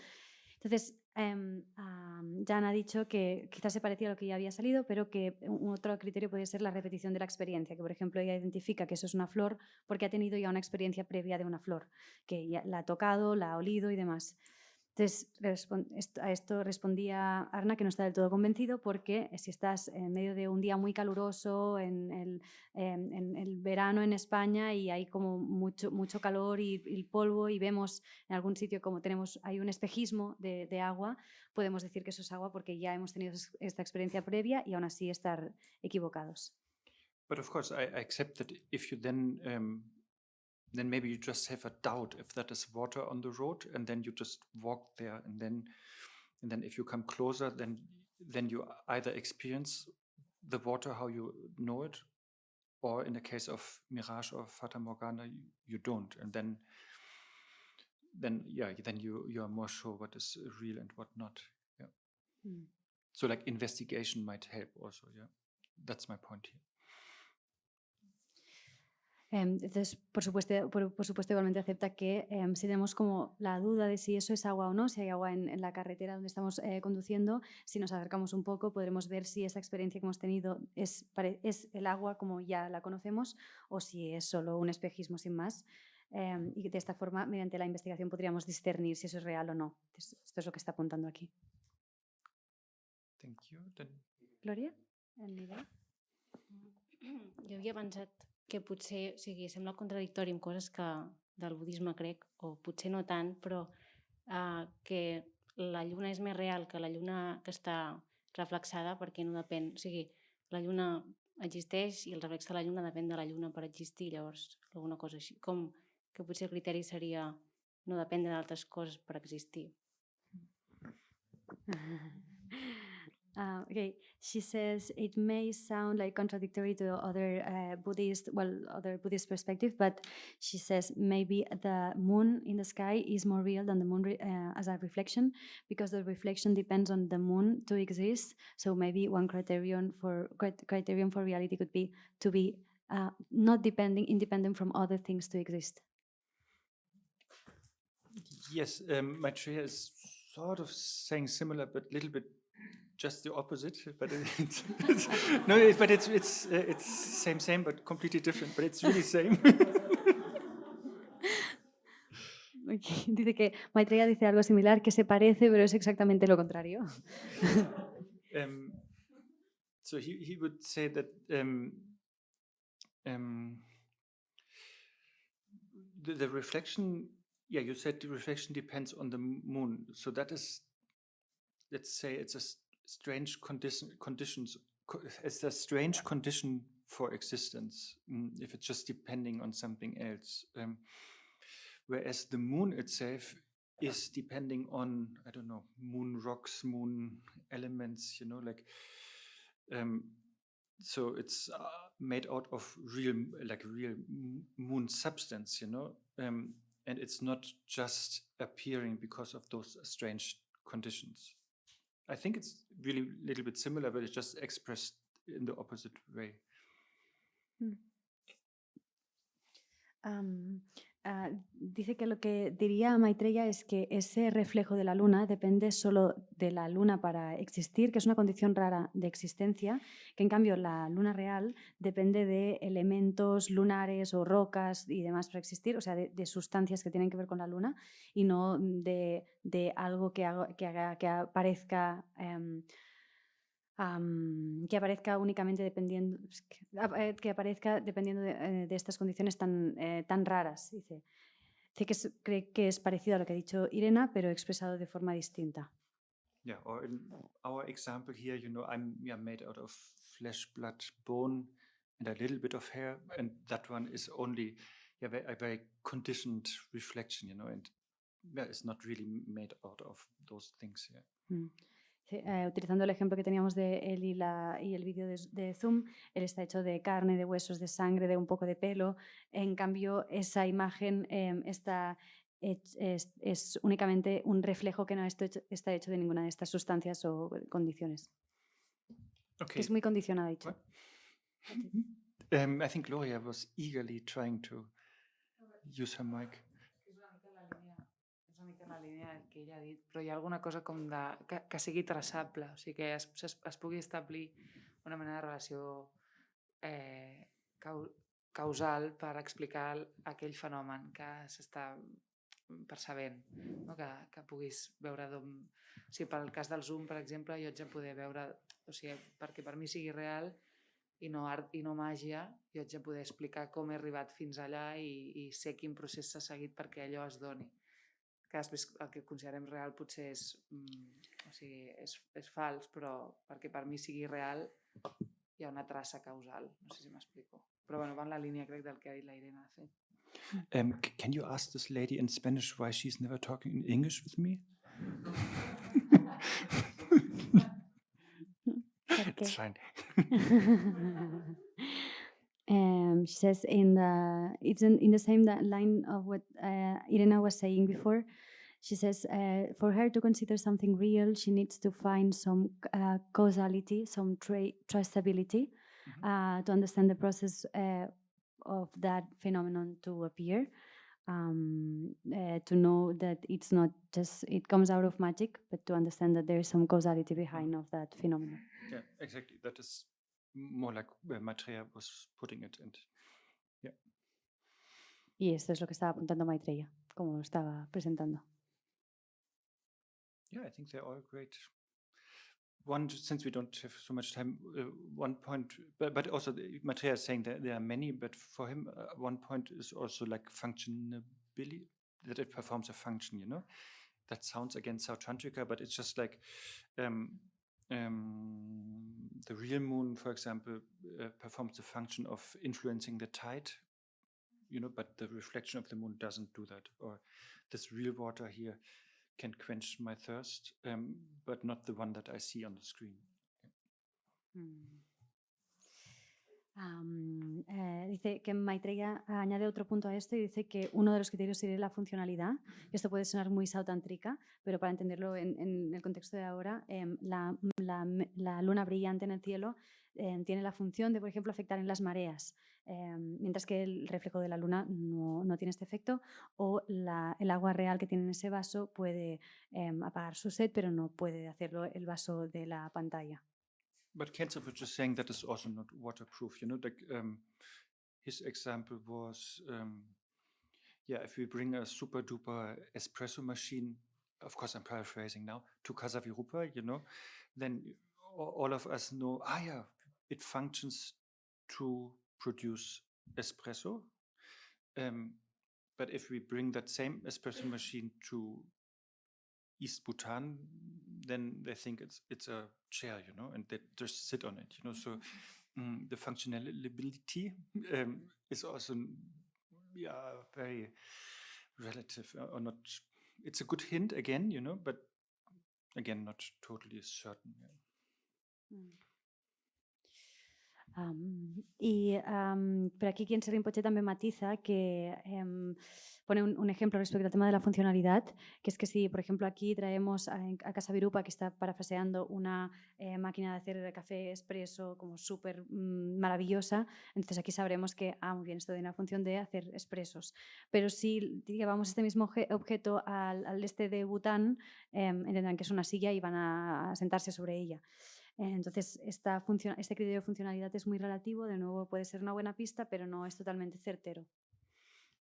Entonces, Jan ha dicho que quizás se parecía a lo que ya había salido, pero que otro criterio puede ser la repetición de la experiencia, que por ejemplo ella identifica que eso es una flor porque ha tenido ya una experiencia previa de una flor, que ya la ha tocado, la ha olido y demás. Entonces, a esto respondía Arne que no está del todo convencido porque si estás en medio de un día muy caluroso en el verano en España y hay como mucho calor y polvo y vemos en algún sitio como hay un espejismo de agua, podemos decir que eso es agua porque ya hemos tenido esta experiencia previa y aún así estar equivocados. But of course, I accept that if you then maybe you just have a doubt if that is water on the road, and then you just walk there, and then if you come closer, then you either experience the water how you know it, or in the case of mirage or fata morgana, you don't, and then you are more sure what is real and what not. Yeah. So like investigation might help also. Yeah, that's my point here. Entonces, por supuesto, igualmente acepta que si tenemos como la duda de si eso es agua o no, si hay agua en la carretera donde estamos conduciendo, si nos acercamos un poco podremos ver si esa experiencia que hemos tenido es el agua como ya la conocemos o si es solo un espejismo sin más. Y de esta forma, mediante la investigación, podríamos discernir si eso es real o no. Entonces, esto es lo que está apuntando aquí. Thank you. Gloria? Jo havia pensat que potser, sembla contradictori amb coses del budisme crec, o potser no tant, però que la lluna és més real que la lluna que està reflexada perquè no depèn, la lluna existeix i el reflex de la lluna depèn de la lluna per existir, llavors alguna cosa així, com que potser el criteri seria no dependre d'altres coses per existir. Okay, she says it may sound like contradictory to other Buddhist perspective, but she says maybe the moon in the sky is more real than the moon as a reflection, because the reflection depends on the moon to exist. So maybe one criterion for reality could be to be not independent from other things to exist. Yes, Maitreya is sort of saying similar, but a little bit just the opposite. But it's same, but completely different. But it's really same. Okay. Dice que Maitreya dice algo similar, que se parece, pero es exactamente lo contrario. So he would say that the reflection Yeah, you said the reflection depends on the moon. So that is, let's say, it's a strange it's a strange condition for existence if it's just depending on something else. Whereas the moon itself is depending on, I don't know, moon rocks, moon elements, like so it's made out of real moon substance, and it's not just appearing because of those strange conditions. I think it's really a little bit similar, but it's just expressed in the opposite way. Dice que lo que diría Maitreya es que ese reflejo de la luna depende solo de la luna para existir, que es una condición rara de existencia, que en cambio la luna real depende de elementos lunares o rocas y demás para existir, o sea, de sustancias que tienen que ver con la luna y no de algo que aparezca que aparezca únicamente dependiendo de estas condiciones tan raras. Dice que cree que es parecido a lo que ha dicho Irena, pero expresado de forma distinta. Yeah, or in our example here, I'm made out of flesh, blood, bone, and a little bit of hair, and that one is only a very conditioned reflection, and it's not really made out of those things. Yeah. Utilizando el ejemplo que teníamos de él y el vídeo de Zoom, él está hecho de carne, de huesos, de sangre, de un poco de pelo. En cambio, esa imagen es únicamente un reflejo que no está hecho de ninguna de estas sustancias o condiciones. Okay. Que es muy condicionado, dicho. I think Gloria was eagerly trying to use her mic. És una mica en la línia que ella ha dit, però hi ha alguna cosa com que sigui traçable, o sigui que es pugui establir una mena de relació causal per explicar aquell fenomen que s'està percebent, no? Que puguis veure o sigui, pel cas del Zoom, per exemple, jo haig de poder veure, o sigui, perquè per mi sigui real i no art i no màgia, jo haig de poder explicar com he arribat fins allà i sé quin procés s'ha seguit perquè allò es doni. Que després el que considerem real potser és fals, però perquè per mi sigui real hi ha una traça causal, no sé si m'explico. Però bueno, va en la línia, crec, del que ha dit la Irene. Sí. Can you ask this lady in Spanish why she's never talking in English with me? It's fine. She says it's in the same line of what Irena was saying before. She says for her to consider something real, she needs to find some causality, some traceability to understand the process of that phenomenon to appear. To know that it's not just it comes out of magic, but to understand that there is some causality behind of that phenomenon. Yeah, exactly. That is more like where Maitreya was putting it. And yeah. Y esto es lo que estaba apuntando Maitreya, como lo estaba presentando. Yeah, I think they're all great. One, since we don't have so much time, one point, but also Maitreya is saying that there are many, but for him, one point is also like functionability, that it performs a function, That sounds again South Tantrika, but it's just like the real moon, for example, performs the function of influencing the tide, but the reflection of the moon doesn't do that. Or this real water here can quench my thirst, but not the one that I see on the screen. Dice que Maitreya añade otro punto a esto y dice que uno de los criterios sería la funcionalidad. Esto puede sonar muy sautantrica, pero para entenderlo en el contexto de ahora, la luna brillante en el cielo tiene la función de, por ejemplo, afectar en las mareas, mientras que el reflejo de la luna no tiene este efecto, o el agua real que tiene en ese vaso puede apagar su sed, pero no puede hacerlo el vaso de la pantalla. But Kenseth was just saying that is also not waterproof. His example was, if we bring a super duper espresso machine, of course I'm paraphrasing now, to Kasavirupa, then all of us know, it functions to produce espresso. But if we bring that same espresso machine to East Bhutan, then they think it's a chair, and they just sit on it, So the functionality is also, very relative or not. It's a good hint again, but again, not totally certain. Pero aquí Khyentse Rinpoche también matiza que pone un ejemplo respecto al tema de la funcionalidad, que es que si, por ejemplo, aquí traemos a Casa Virupa, que está parafraseando una máquina de hacer café expreso como súper maravillosa, entonces aquí sabremos que, muy bien, esto tiene una función de hacer expresos. Pero si llevamos este mismo objeto al este de Bután, entenderán que es una silla y van a sentarse sobre ella. Entonces, este criterio de funcionalidad es muy relativo, de nuevo puede ser una buena pista, pero no es totalmente certero.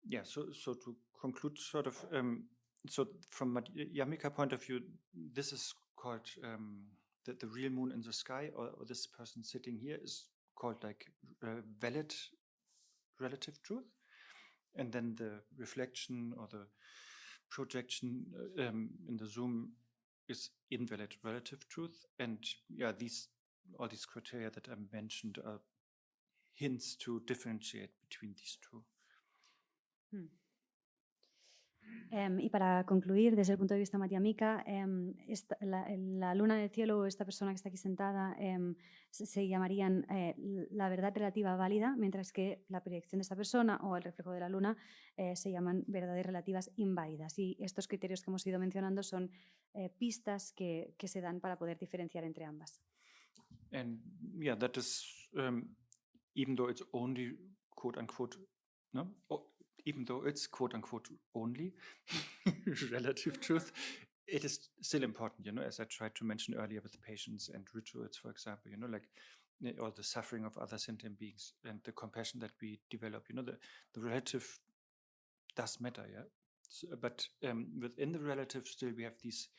Yeah, so to conclude, sort of, so from Madhyamika point of view, this is called the real moon in the sky, or this person sitting here is called like valid relative truth, and then the reflection or the projection in the zoom is invalid relative truth, and all these criteria that I mentioned are hints to differentiate between these two. Y para concluir, desde el punto de vista madhyamika, la luna en el cielo o esta persona que está aquí sentada se llamarían la verdad relativa válida, mientras que la proyección de esta persona o el reflejo de la luna se llaman verdades relativas inválidas. Y estos criterios que hemos ido mencionando son pistas que se dan para poder diferenciar entre ambas. And that is, even though it's only quote unquote, even though it's quote-unquote only relative truth, it is still important, as I tried to mention earlier with patience and rituals, for example, like all the suffering of other sentient beings and the compassion that we develop, the relative does matter, so, but within the relative still we have these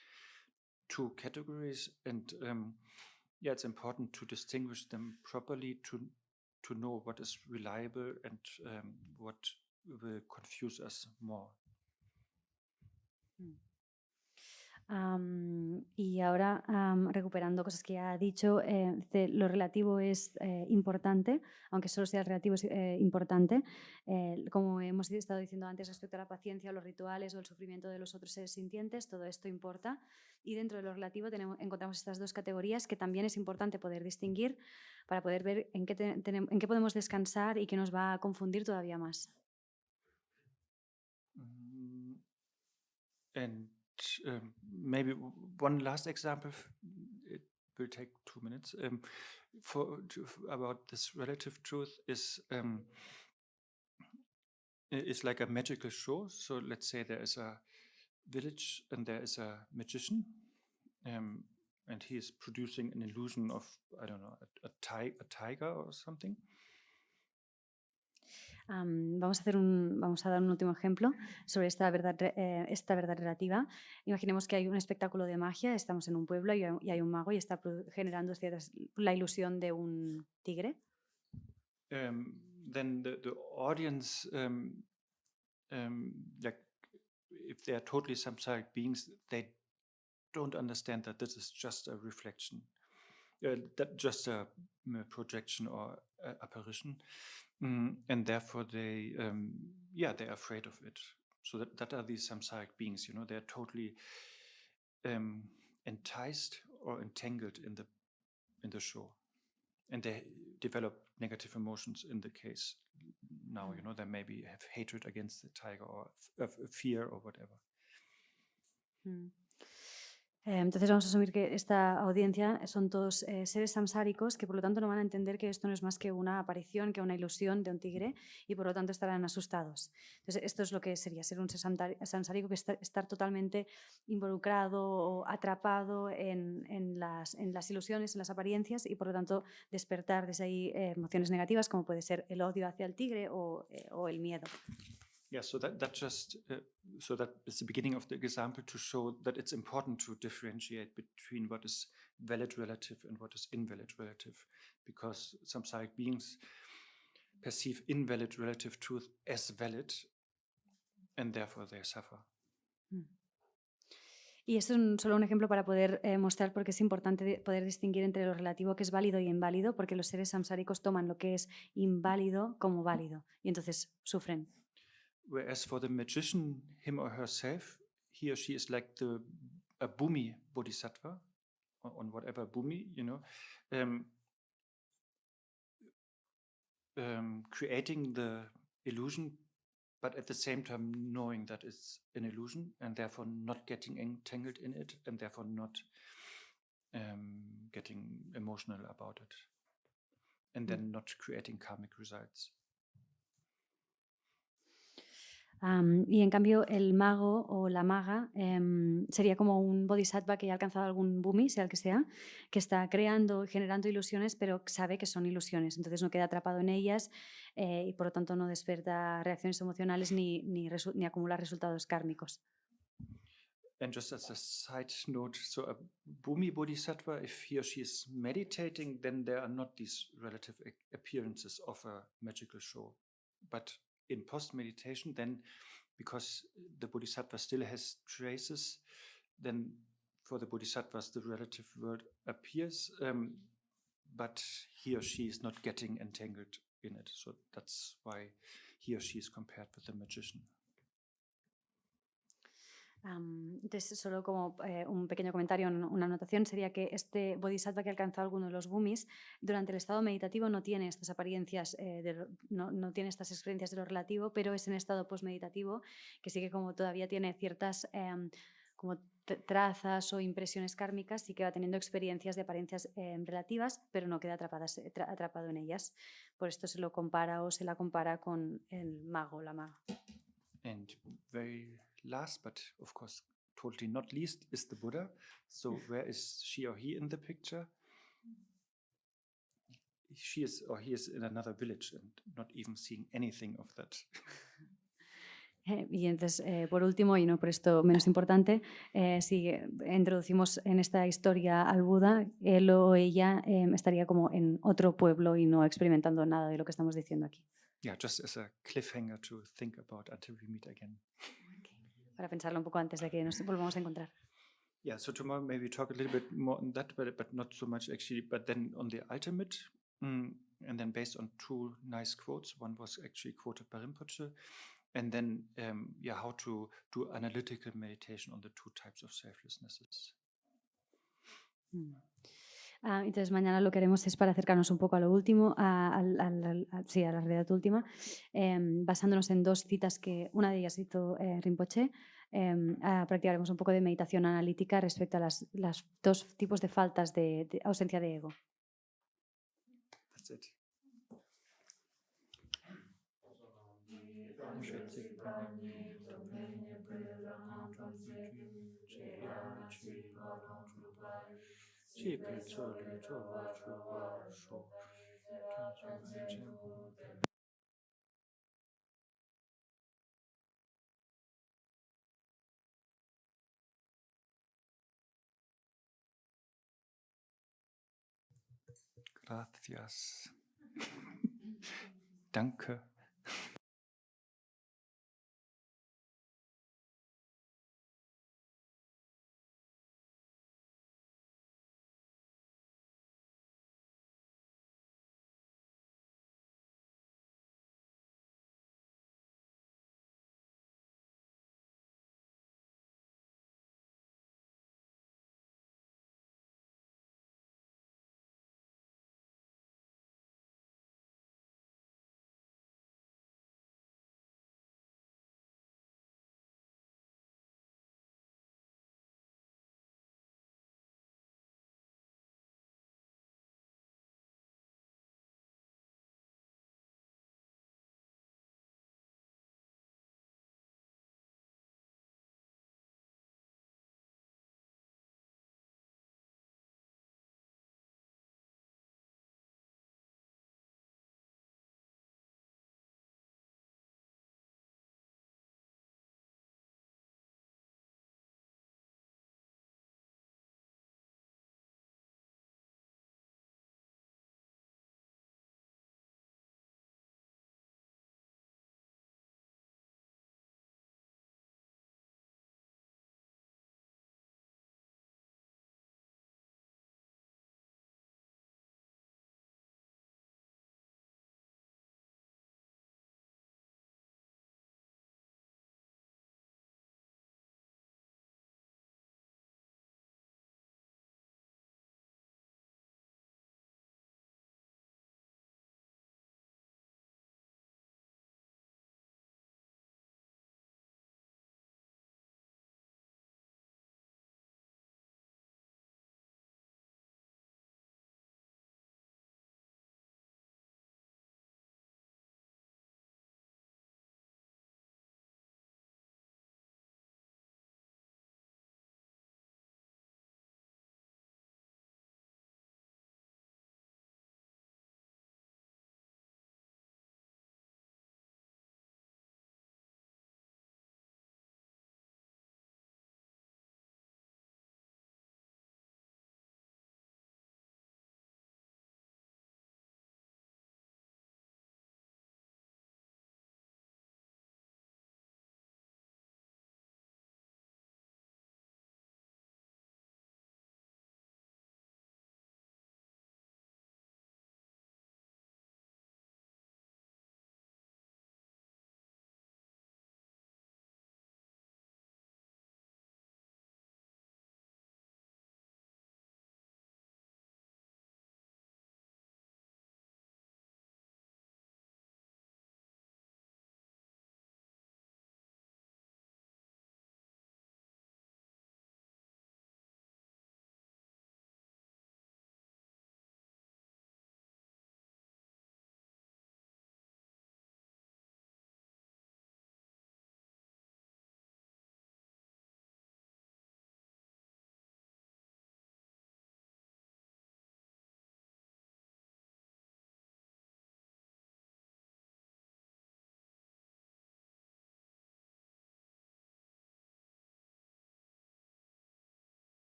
two categories, and it's important to distinguish them properly to know what is reliable and what will confuse us more. Y ahora, recuperando cosas que ya ha dicho, lo relativo es importante, aunque solo sea el relativo es importante. Como hemos estado diciendo antes respecto a la paciencia, los rituales o el sufrimiento de los otros seres sintientes, todo esto importa. Y dentro de lo relativo encontramos estas dos categorías que también es importante poder distinguir para poder ver en qué podemos descansar y qué nos va a confundir todavía más. And maybe one last example, it will take 2 minutes, about this relative truth is like a magical show. So let's say there is a village and there is a magician, and he is producing an illusion of, I don't know, a tiger or something. Vamos a dar un último ejemplo sobre esta verdad relativa. Imaginemos que hay un espectáculo de magia, estamos en un pueblo y hay un mago y está generando la ilusión de un tigre. Then the audience, like if they are totally samsaric beings, they don't understand that this is just a reflection, that just a projection or apparition. And therefore they they're afraid of it. So that are these samsaric beings, they're totally enticed or entangled in the show, and they develop negative emotions in the case now. They maybe have hatred against the tiger or fear or whatever. Entonces vamos a asumir que esta audiencia son todos seres samsáricos que por lo tanto no van a entender que esto no es más que una aparición, que una ilusión de un tigre, y por lo tanto estarán asustados. Entonces esto es lo que sería ser un ser samsárico, que estar totalmente involucrado o atrapado en las ilusiones, en las apariencias, y por lo tanto despertar desde ahí emociones negativas como puede ser el odio hacia el tigre o el miedo. Yeah, so that is the beginning of the example to show that it's important to differentiate between what is valid relative and what is invalid relative, because samsaric beings perceive invalid relative truth as valid, and therefore they suffer. Y esto es solo un ejemplo para poder mostrar por qué es importante poder distinguir entre lo relativo que es válido y inválido, porque los seres samsáricos toman lo que es inválido como válido y entonces sufren. Whereas for the magician, him or herself, he or she is like a bhumi bodhisattva, on whatever bhumi, creating the illusion, but at the same time knowing that it's an illusion and therefore not getting entangled in it and therefore not getting emotional about it and then not creating karmic results. Y en cambio el mago o la maga sería como un bodhisattva que ya ha alcanzado algún bhumi, sea el que sea, que está creando y generando ilusiones, pero sabe que son ilusiones, entonces no queda atrapado en ellas y por lo tanto no despierta reacciones emocionales ni acumula resultados kármicos. And just as a side note, so a bhumi bodhisattva, if he or she is meditating, then there are not these relative appearances of a magical show. But in post-meditation, then, because the bodhisattva still has traces, then for the bodhisattvas, the relative world appears, but he or she is not getting entangled in it. So that's why he or she is compared with the magician. Entonces, solo como un pequeño comentario, una anotación, sería que este bodhisattva que ha alcanzado alguno de los bhumis, durante el estado meditativo no tiene estas apariencias, no tiene estas experiencias de lo relativo, pero es en estado postmeditativo que sí que como todavía tiene ciertas como trazas o impresiones kármicas, sí que va teniendo experiencias de apariencias relativas, pero no queda atrapado en ellas. Por esto se lo compara o se la compara con el mago o la maga. And very last, but of course totally not least, is the Buddha. So where is she or he in the picture? She is or he is in another village and not even seeing anything of that. Y entonces, por último, y no por esto menos importante, si introducimos en esta historia al Buda, él o ella estaría como en otro pueblo y no experimentando nada de lo que estamos diciendo aquí. Yeah, just as a cliffhanger to think about until we meet again. Para pensarlo un poco antes de que nos volvamos a encontrar. Yeah, so tomorrow maybe talk a little bit more on that, but not so much actually, but then on the ultimate, and then based on two nice quotes. One was actually quoted by Rinpoche, and then how to do analytical meditation on the two types of selflessnesses. Entonces mañana lo que haremos es para acercarnos un poco a lo último, a la realidad última, basándonos en dos citas que una de ellas hizo Rinpoche. Practicaremos un poco de meditación analítica respecto a las dos tipos de faltas de ausencia de ego. That's it. Gracias. Danke.